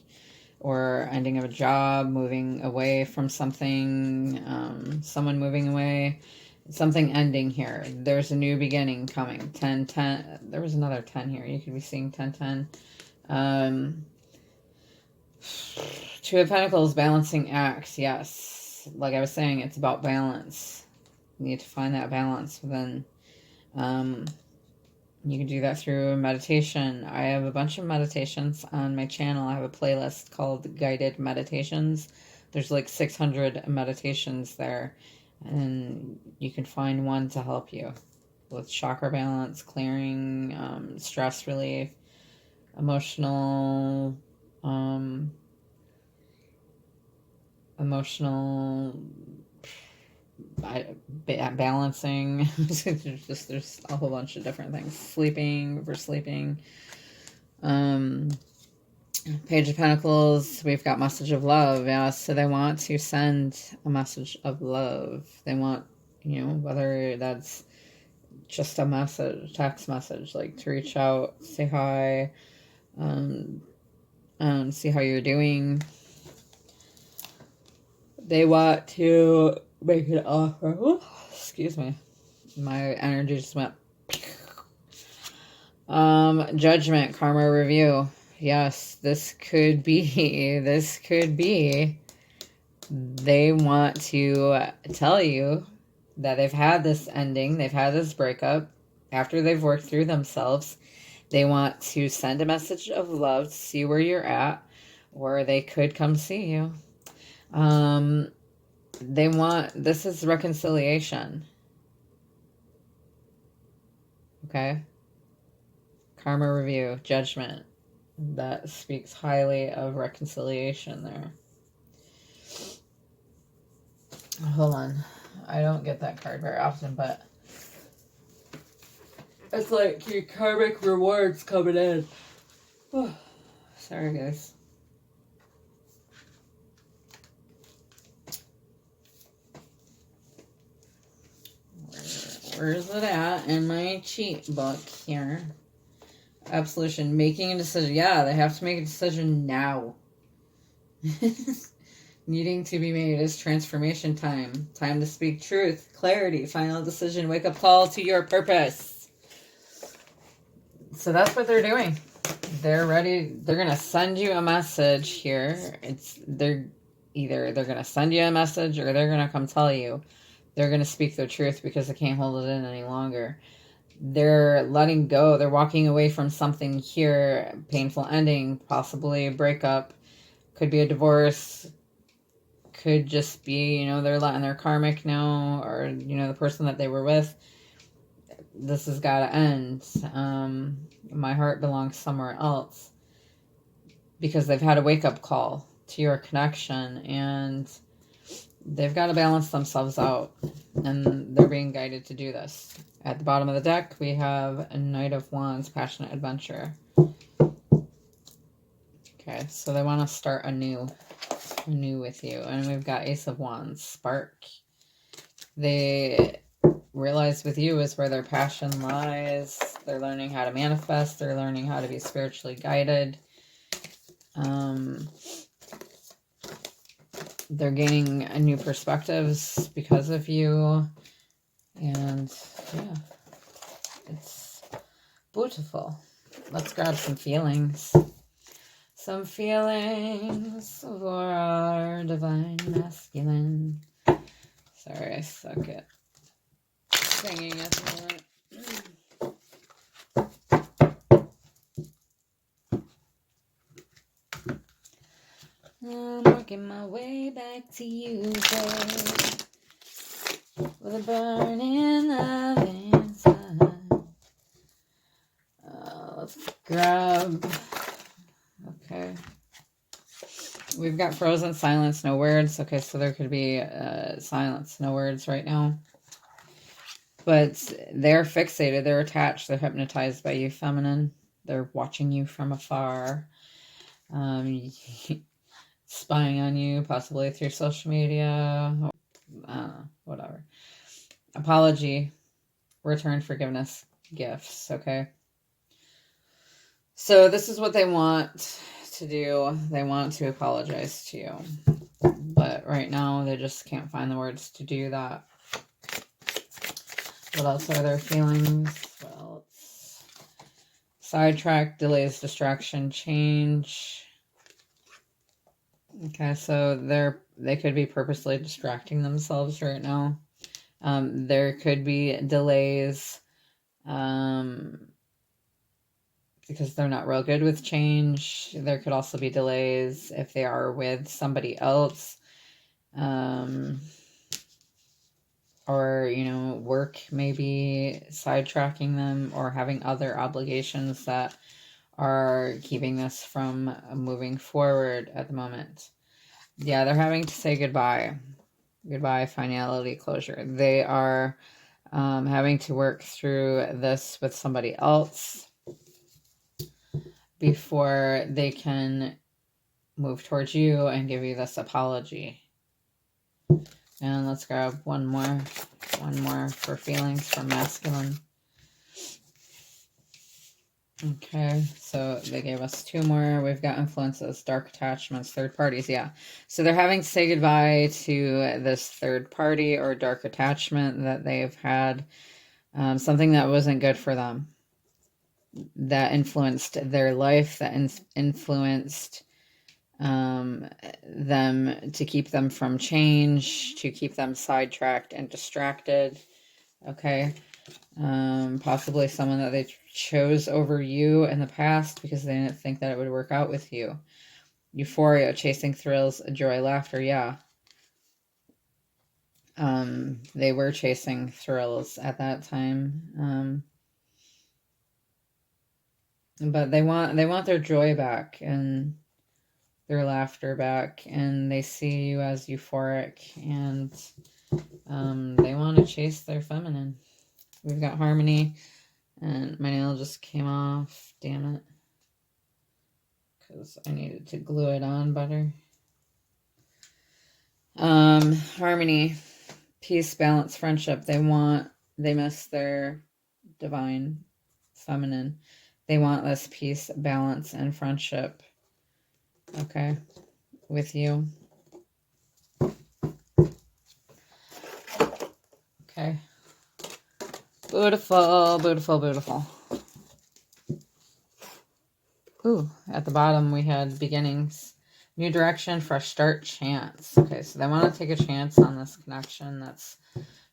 or ending of a job, moving away from something, someone moving away, something ending here. There's a new beginning coming. 10, 10. There was another 10 here. You could be seeing 10, 10. 2 of Pentacles, balancing acts. Yes. Like I was saying, it's about balance. You need to find that balance within. You can do that through meditation. I have a bunch of meditations on my channel. I have a playlist called Guided Meditations. There's like 600 meditations there. And you can find one to help you with chakra balance, clearing, stress relief. emotional, emotional balancing. There's a whole bunch of different things. Sleeping, for sleeping. Page of Pentacles, we've got message of love. Yeah, so they want to send a message of love. They want, you know, whether that's just a message, text message, like to reach out, say hi, see how you're doing. They want to make an offer. Ooh, excuse me. My energy just went. Judgment, karma review. Yes, this could be. They want to tell you that they've had this ending, they've had this breakup. After they've worked through themselves, they want to send a message of love to see where you're at, or they could come see you. They want, this is reconciliation. Okay? Karma review, judgment. That speaks highly of reconciliation there. Hold on. I don't get that card very often, but it's like your karmic rewards coming in. Oh, sorry, guys. Where is it at in my cheat book here? Absolution. Making a decision. Yeah, they have to make a decision now. Needing to be made is transformation time. Time to speak truth, clarity, final decision, wake up call to your purpose. So that's what they're doing. They're ready. They're going to send you a message here. They're going to send you a message, or they're going to come tell you. They're going to speak their truth because they can't hold it in any longer. They're letting go. They're walking away from something here. Painful ending, possibly a breakup. Could be a divorce. Could just be, you know, they're letting their karmic know, or, you know, the person that they were with. This has got to end. My heart belongs somewhere else. Because they've had a wake-up call to your connection, and they've got to balance themselves out, and they're being guided to do this. At the bottom of the deck, we have a Knight of Wands, passionate adventure. Okay, so they want to start anew with you. And we've got Ace of Wands, spark. They realize with you is where their passion lies. They're learning how to manifest. They're learning how to be spiritually guided. They're gaining new perspectives because of you. And yeah, it's beautiful. Let's grab some feelings. Some feelings for our divine masculine. Sorry, I suck at singing at the moment. I'm working my way back to you, babe, with a burning love inside. Let's grab. Okay. We've got frozen, silence, no words. Okay, so there could be silence, no words right now. But they're fixated, they're attached, they're hypnotized by you, feminine. They're watching you from afar. Spying on you, possibly through social media. Whatever. Apology, return, forgiveness, gifts, okay? So this is what they want to do. They want to apologize to you. But right now, they just can't find the words to do that. What else are their feelings? What else? Sidetrack, delays, distraction, change. Okay, so they could be purposely distracting themselves right now. There could be delays because they're not real good with change. There could also be delays if they are with somebody else. Or, you know, work maybe sidetracking them, or having other obligations that are keeping this from moving forward at the moment. Yeah, they're having to say goodbye. Goodbye, finality, closure. They are having to work through this with somebody else before they can move towards you and give you this apology. And let's grab one more for feelings from masculine. Okay, so they gave us 2 more. We've got influences, dark attachments, third parties. Yeah, so they're having to say goodbye to this third party or dark attachment that they've had, something that wasn't good for them, that influenced their life, that influenced them to keep them from change, to keep them sidetracked and distracted. Okay. Possibly someone that they chose over you in the past because they didn't think that it would work out with you. Euphoria, chasing thrills, joy, laughter. Yeah. They were chasing thrills at that time. But they want their joy back and their laughter back, and they see you as euphoric, and they want to chase their feminine. We've got harmony, and my nail just came off. Damn it. Because I needed to glue it on better. Harmony, peace, balance, friendship. They miss their divine feminine. They want this peace, balance, and friendship. Okay, with you. Okay. Beautiful, beautiful, beautiful. Ooh, at the bottom we had beginnings, new direction, fresh start, chance. Okay, so they want to take a chance on this connection. That's,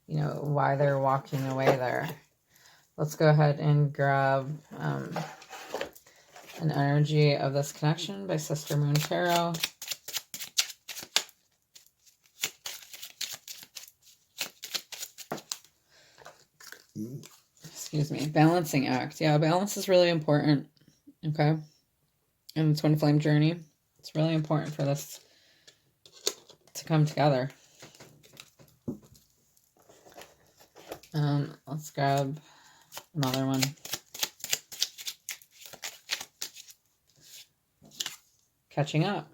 you know, why they're walking away there. Let's go ahead and grab an energy of this connection by Sister Moon Tarot. Excuse me. Balancing act. Yeah, balance is really important. Okay. In the twin flame journey, it's really important for this to come together. Let's grab another one. Catching up.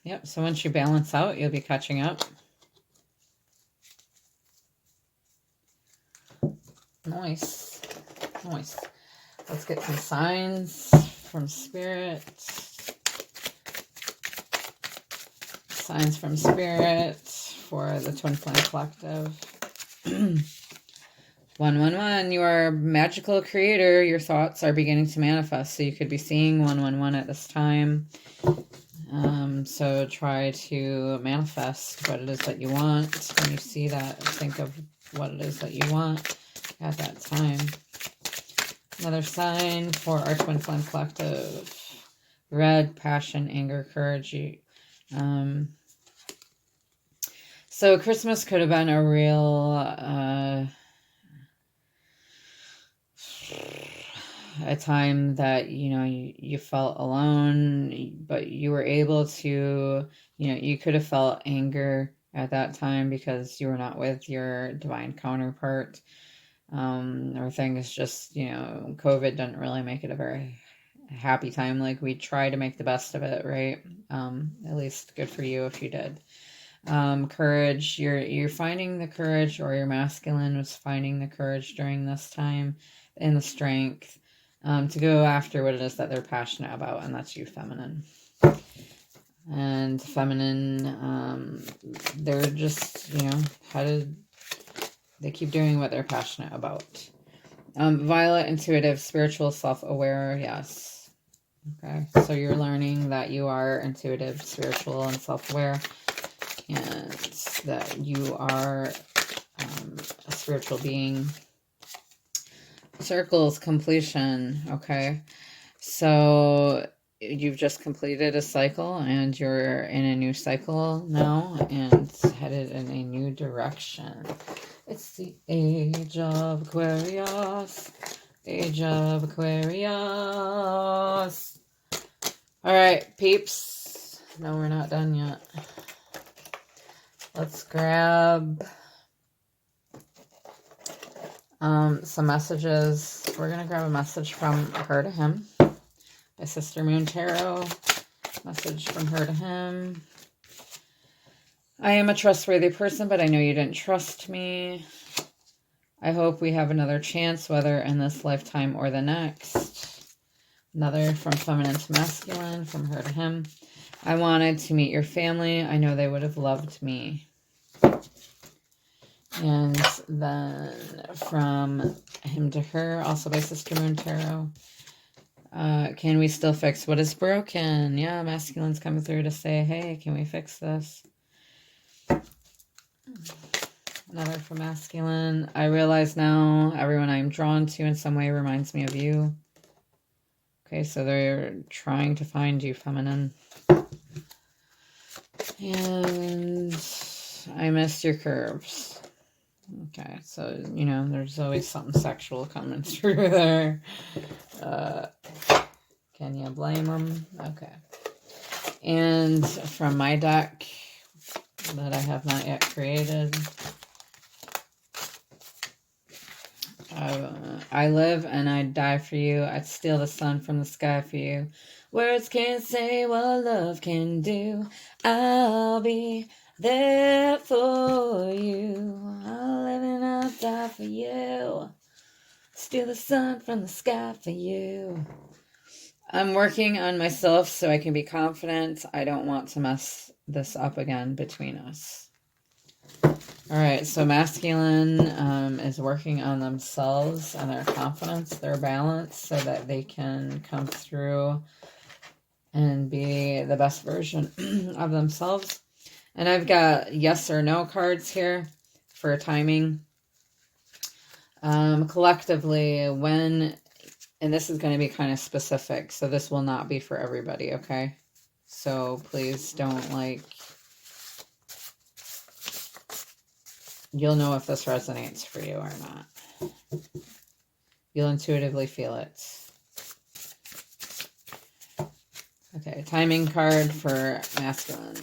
Yep, so once you balance out, you'll be catching up. Nice. Nice. Let's get some signs from Spirit. Signs from Spirit for the Twin Flame Collective. 111, you are a magical creator. Your thoughts are beginning to manifest. So you could be seeing 111 at this time. So try to manifest what it is that you want. When you see that, think of what it is that you want at that time. Another sign for our Twin Flame Collective. Red, passion, anger, courage. So Christmas could have been a real... a time that, you know, you felt alone, but you were able to, you know, you could have felt anger at that time because you were not with your divine counterpart. Or things just, you know, COVID didn't really make it a very happy time. Like, we try to make the best of it, right? At least good for you if you did. Courage, you're finding the courage, or your masculine was finding the courage during this time, and the strength to go after what it is that they're passionate about, and that's you, feminine. And feminine, they're just, you know, they keep doing what they're passionate about. Violet, intuitive, spiritual, self-aware, yes. Okay, so you're learning that you are intuitive, spiritual, and self-aware, and that you are a spiritual being. Circles, completion. Okay, so you've just completed a cycle and you're in a new cycle now and headed in a new direction. It's the age of Aquarius. Age of Aquarius. All right, peeps. No, we're not done yet. Let's grab some messages. We're going to grab a message from her to him. My Sister Moon Tarot. Message from her to him. I am a trustworthy person, but I know you didn't trust me. I hope we have another chance, whether in this lifetime or the next. Another from feminine to masculine, from her to him. I wanted to meet your family. I know they would have loved me. And then from him to her, also by Sister Moon Tarot. Can we still fix what is broken? Yeah, masculine's coming through to say, hey, can we fix this? Another from masculine. I realize now everyone I'm drawn to in some way reminds me of you. Okay, so they're trying to find you, feminine. And I missed your curves. Okay, so, you know, there's always something sexual coming through there. Can you blame them? Okay. And from my deck that I have not yet created, I live and I'd die for you. I'd steal the sun from the sky for you. Words can't say what love can do. I'll be there for you. I'll live and I'll die for you. Steal the sun from the sky for you. I'm working on myself so I can be confident. I don't want to mess this up again between us. All right, so masculine is working on themselves and their confidence, their balance, so that they can come through and be the best version of themselves. And I've got yes or no cards here for timing. Collectively, when, and this is going to be kind of specific, so this will not be for everybody, okay? So please don't like... You'll know if this resonates for you or not. You'll intuitively feel it. Okay, timing card for masculine.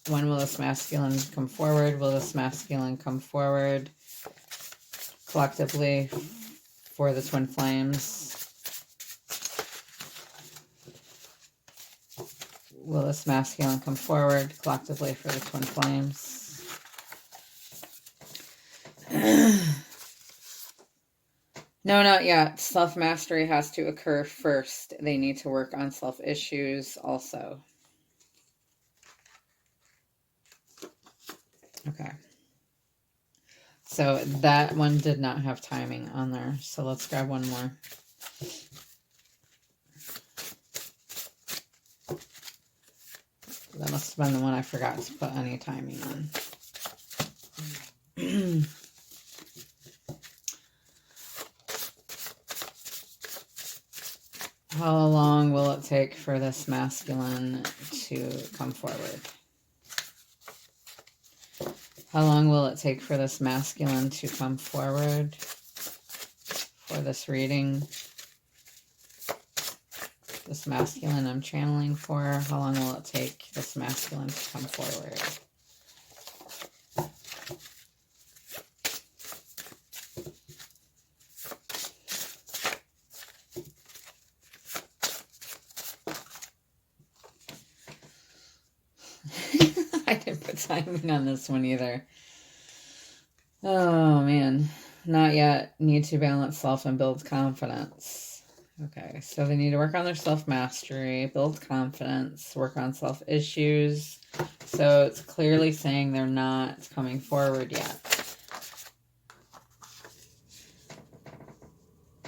When will this masculine come forward? Will this masculine come forward collectively for the twin flames? Will this masculine come forward collectively for the twin flames? No, not yet. Self-mastery has to occur first. They need to work on self-issues also. Okay. So that one did not have timing on there. So let's grab one more. That must have been the one I forgot to put any timing on. How long will it take for this masculine to come forward? How long will it take for this masculine to come forward for this reading? This masculine I'm channeling for, how long will it take this masculine to come forward? I didn't put timing on this one either. Oh, man. Not yet. Need to balance self and build confidence. Okay, so they need to work on their self-mastery, build confidence, work on self-issues. So it's clearly saying they're not coming forward yet.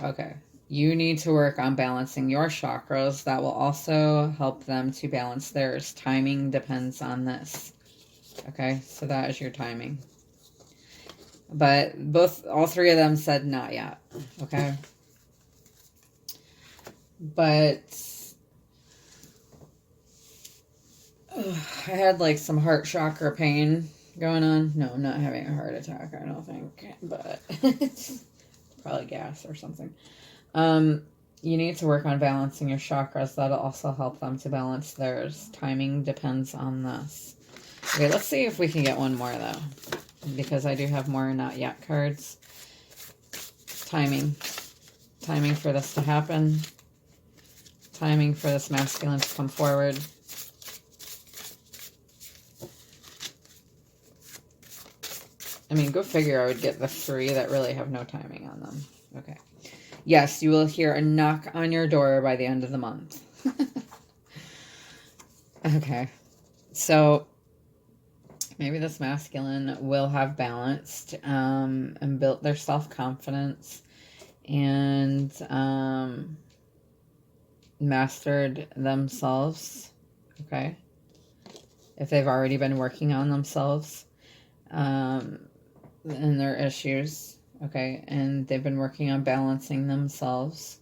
Okay, you need to work on balancing your chakras. That will also help them to balance theirs. Timing depends on this. Okay, so that is your timing. But all three of them said not yet. Okay. But I had like some heart chakra pain going on. No, I'm not having a heart attack, I don't think. But it's probably gas or something. you need to work on balancing your chakras. That'll also help them to balance theirs. Timing depends on this. Okay, let's see if we can get one more, though. Because I do have more not yet cards. Timing. Timing for this to happen. Timing for this masculine to come forward. I mean, go figure, I would get the 3 that really have no timing on them. Okay. Yes, you will hear a knock on your door by the end of the month. Okay. So, maybe this masculine will have balanced and built their self-confidence and mastered themselves. Okay. If they've already been working on themselves and their issues. Okay, and they've been working on balancing themselves.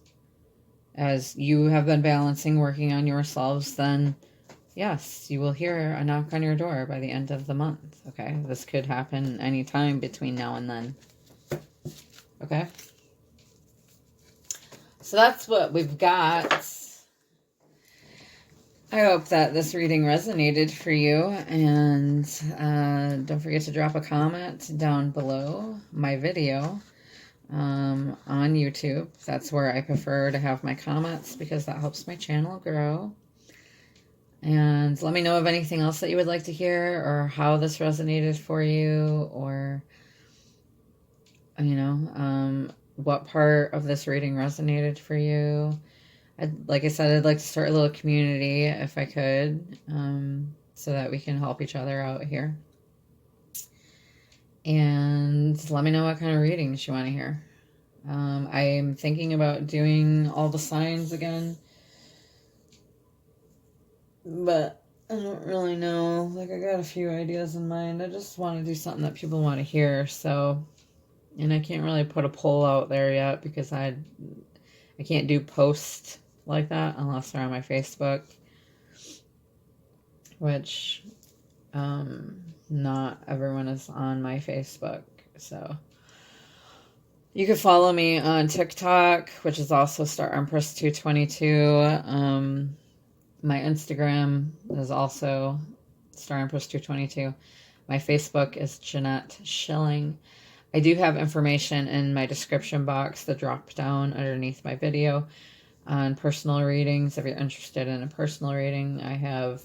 As you have been balancing, working on yourselves, then yes, you will hear a knock on your door by the end of the month. Okay, this could happen anytime between now and then. Okay, so that's what we've got. I hope that this reading resonated for you, and don't forget to drop a comment down below my video on YouTube. That's where I prefer to have my comments because that helps my channel grow. And let me know of anything else that you would like to hear, or how this resonated for you, or what part of this reading resonated for you. Like I said, I'd like to start a little community if I could, so that we can help each other out here. And let me know what kind of readings you want to hear. I'm thinking about doing all the signs again, but I don't really know. Like, I got a few ideas in mind. I just want to do something that people want to hear. So, and I can't really put a poll out there yet because I can't do posts like that unless they're on my Facebook, which not everyone is on my Facebook. So you can follow me on TikTok, which is also Star Empress 222. My Instagram is also Star Empress 222. My Facebook is jennetteschilling. I do have information in my description box, the drop down underneath my video, on personal readings. If you're interested in a personal reading, I have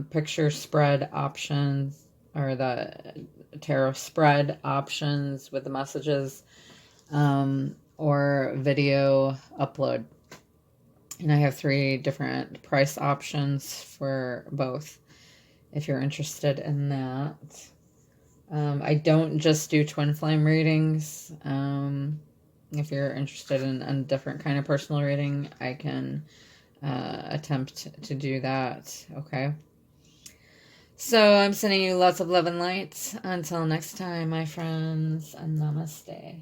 picture spread options, or the tarot spread options with the messages, or video upload. And I have 3 different price options for both, if you're interested in that. I don't just do twin flame readings. If you're interested in a different kind of personal reading, I can attempt to do that. Okay. So I'm sending you lots of love and light. Until next time, my friends, and namaste.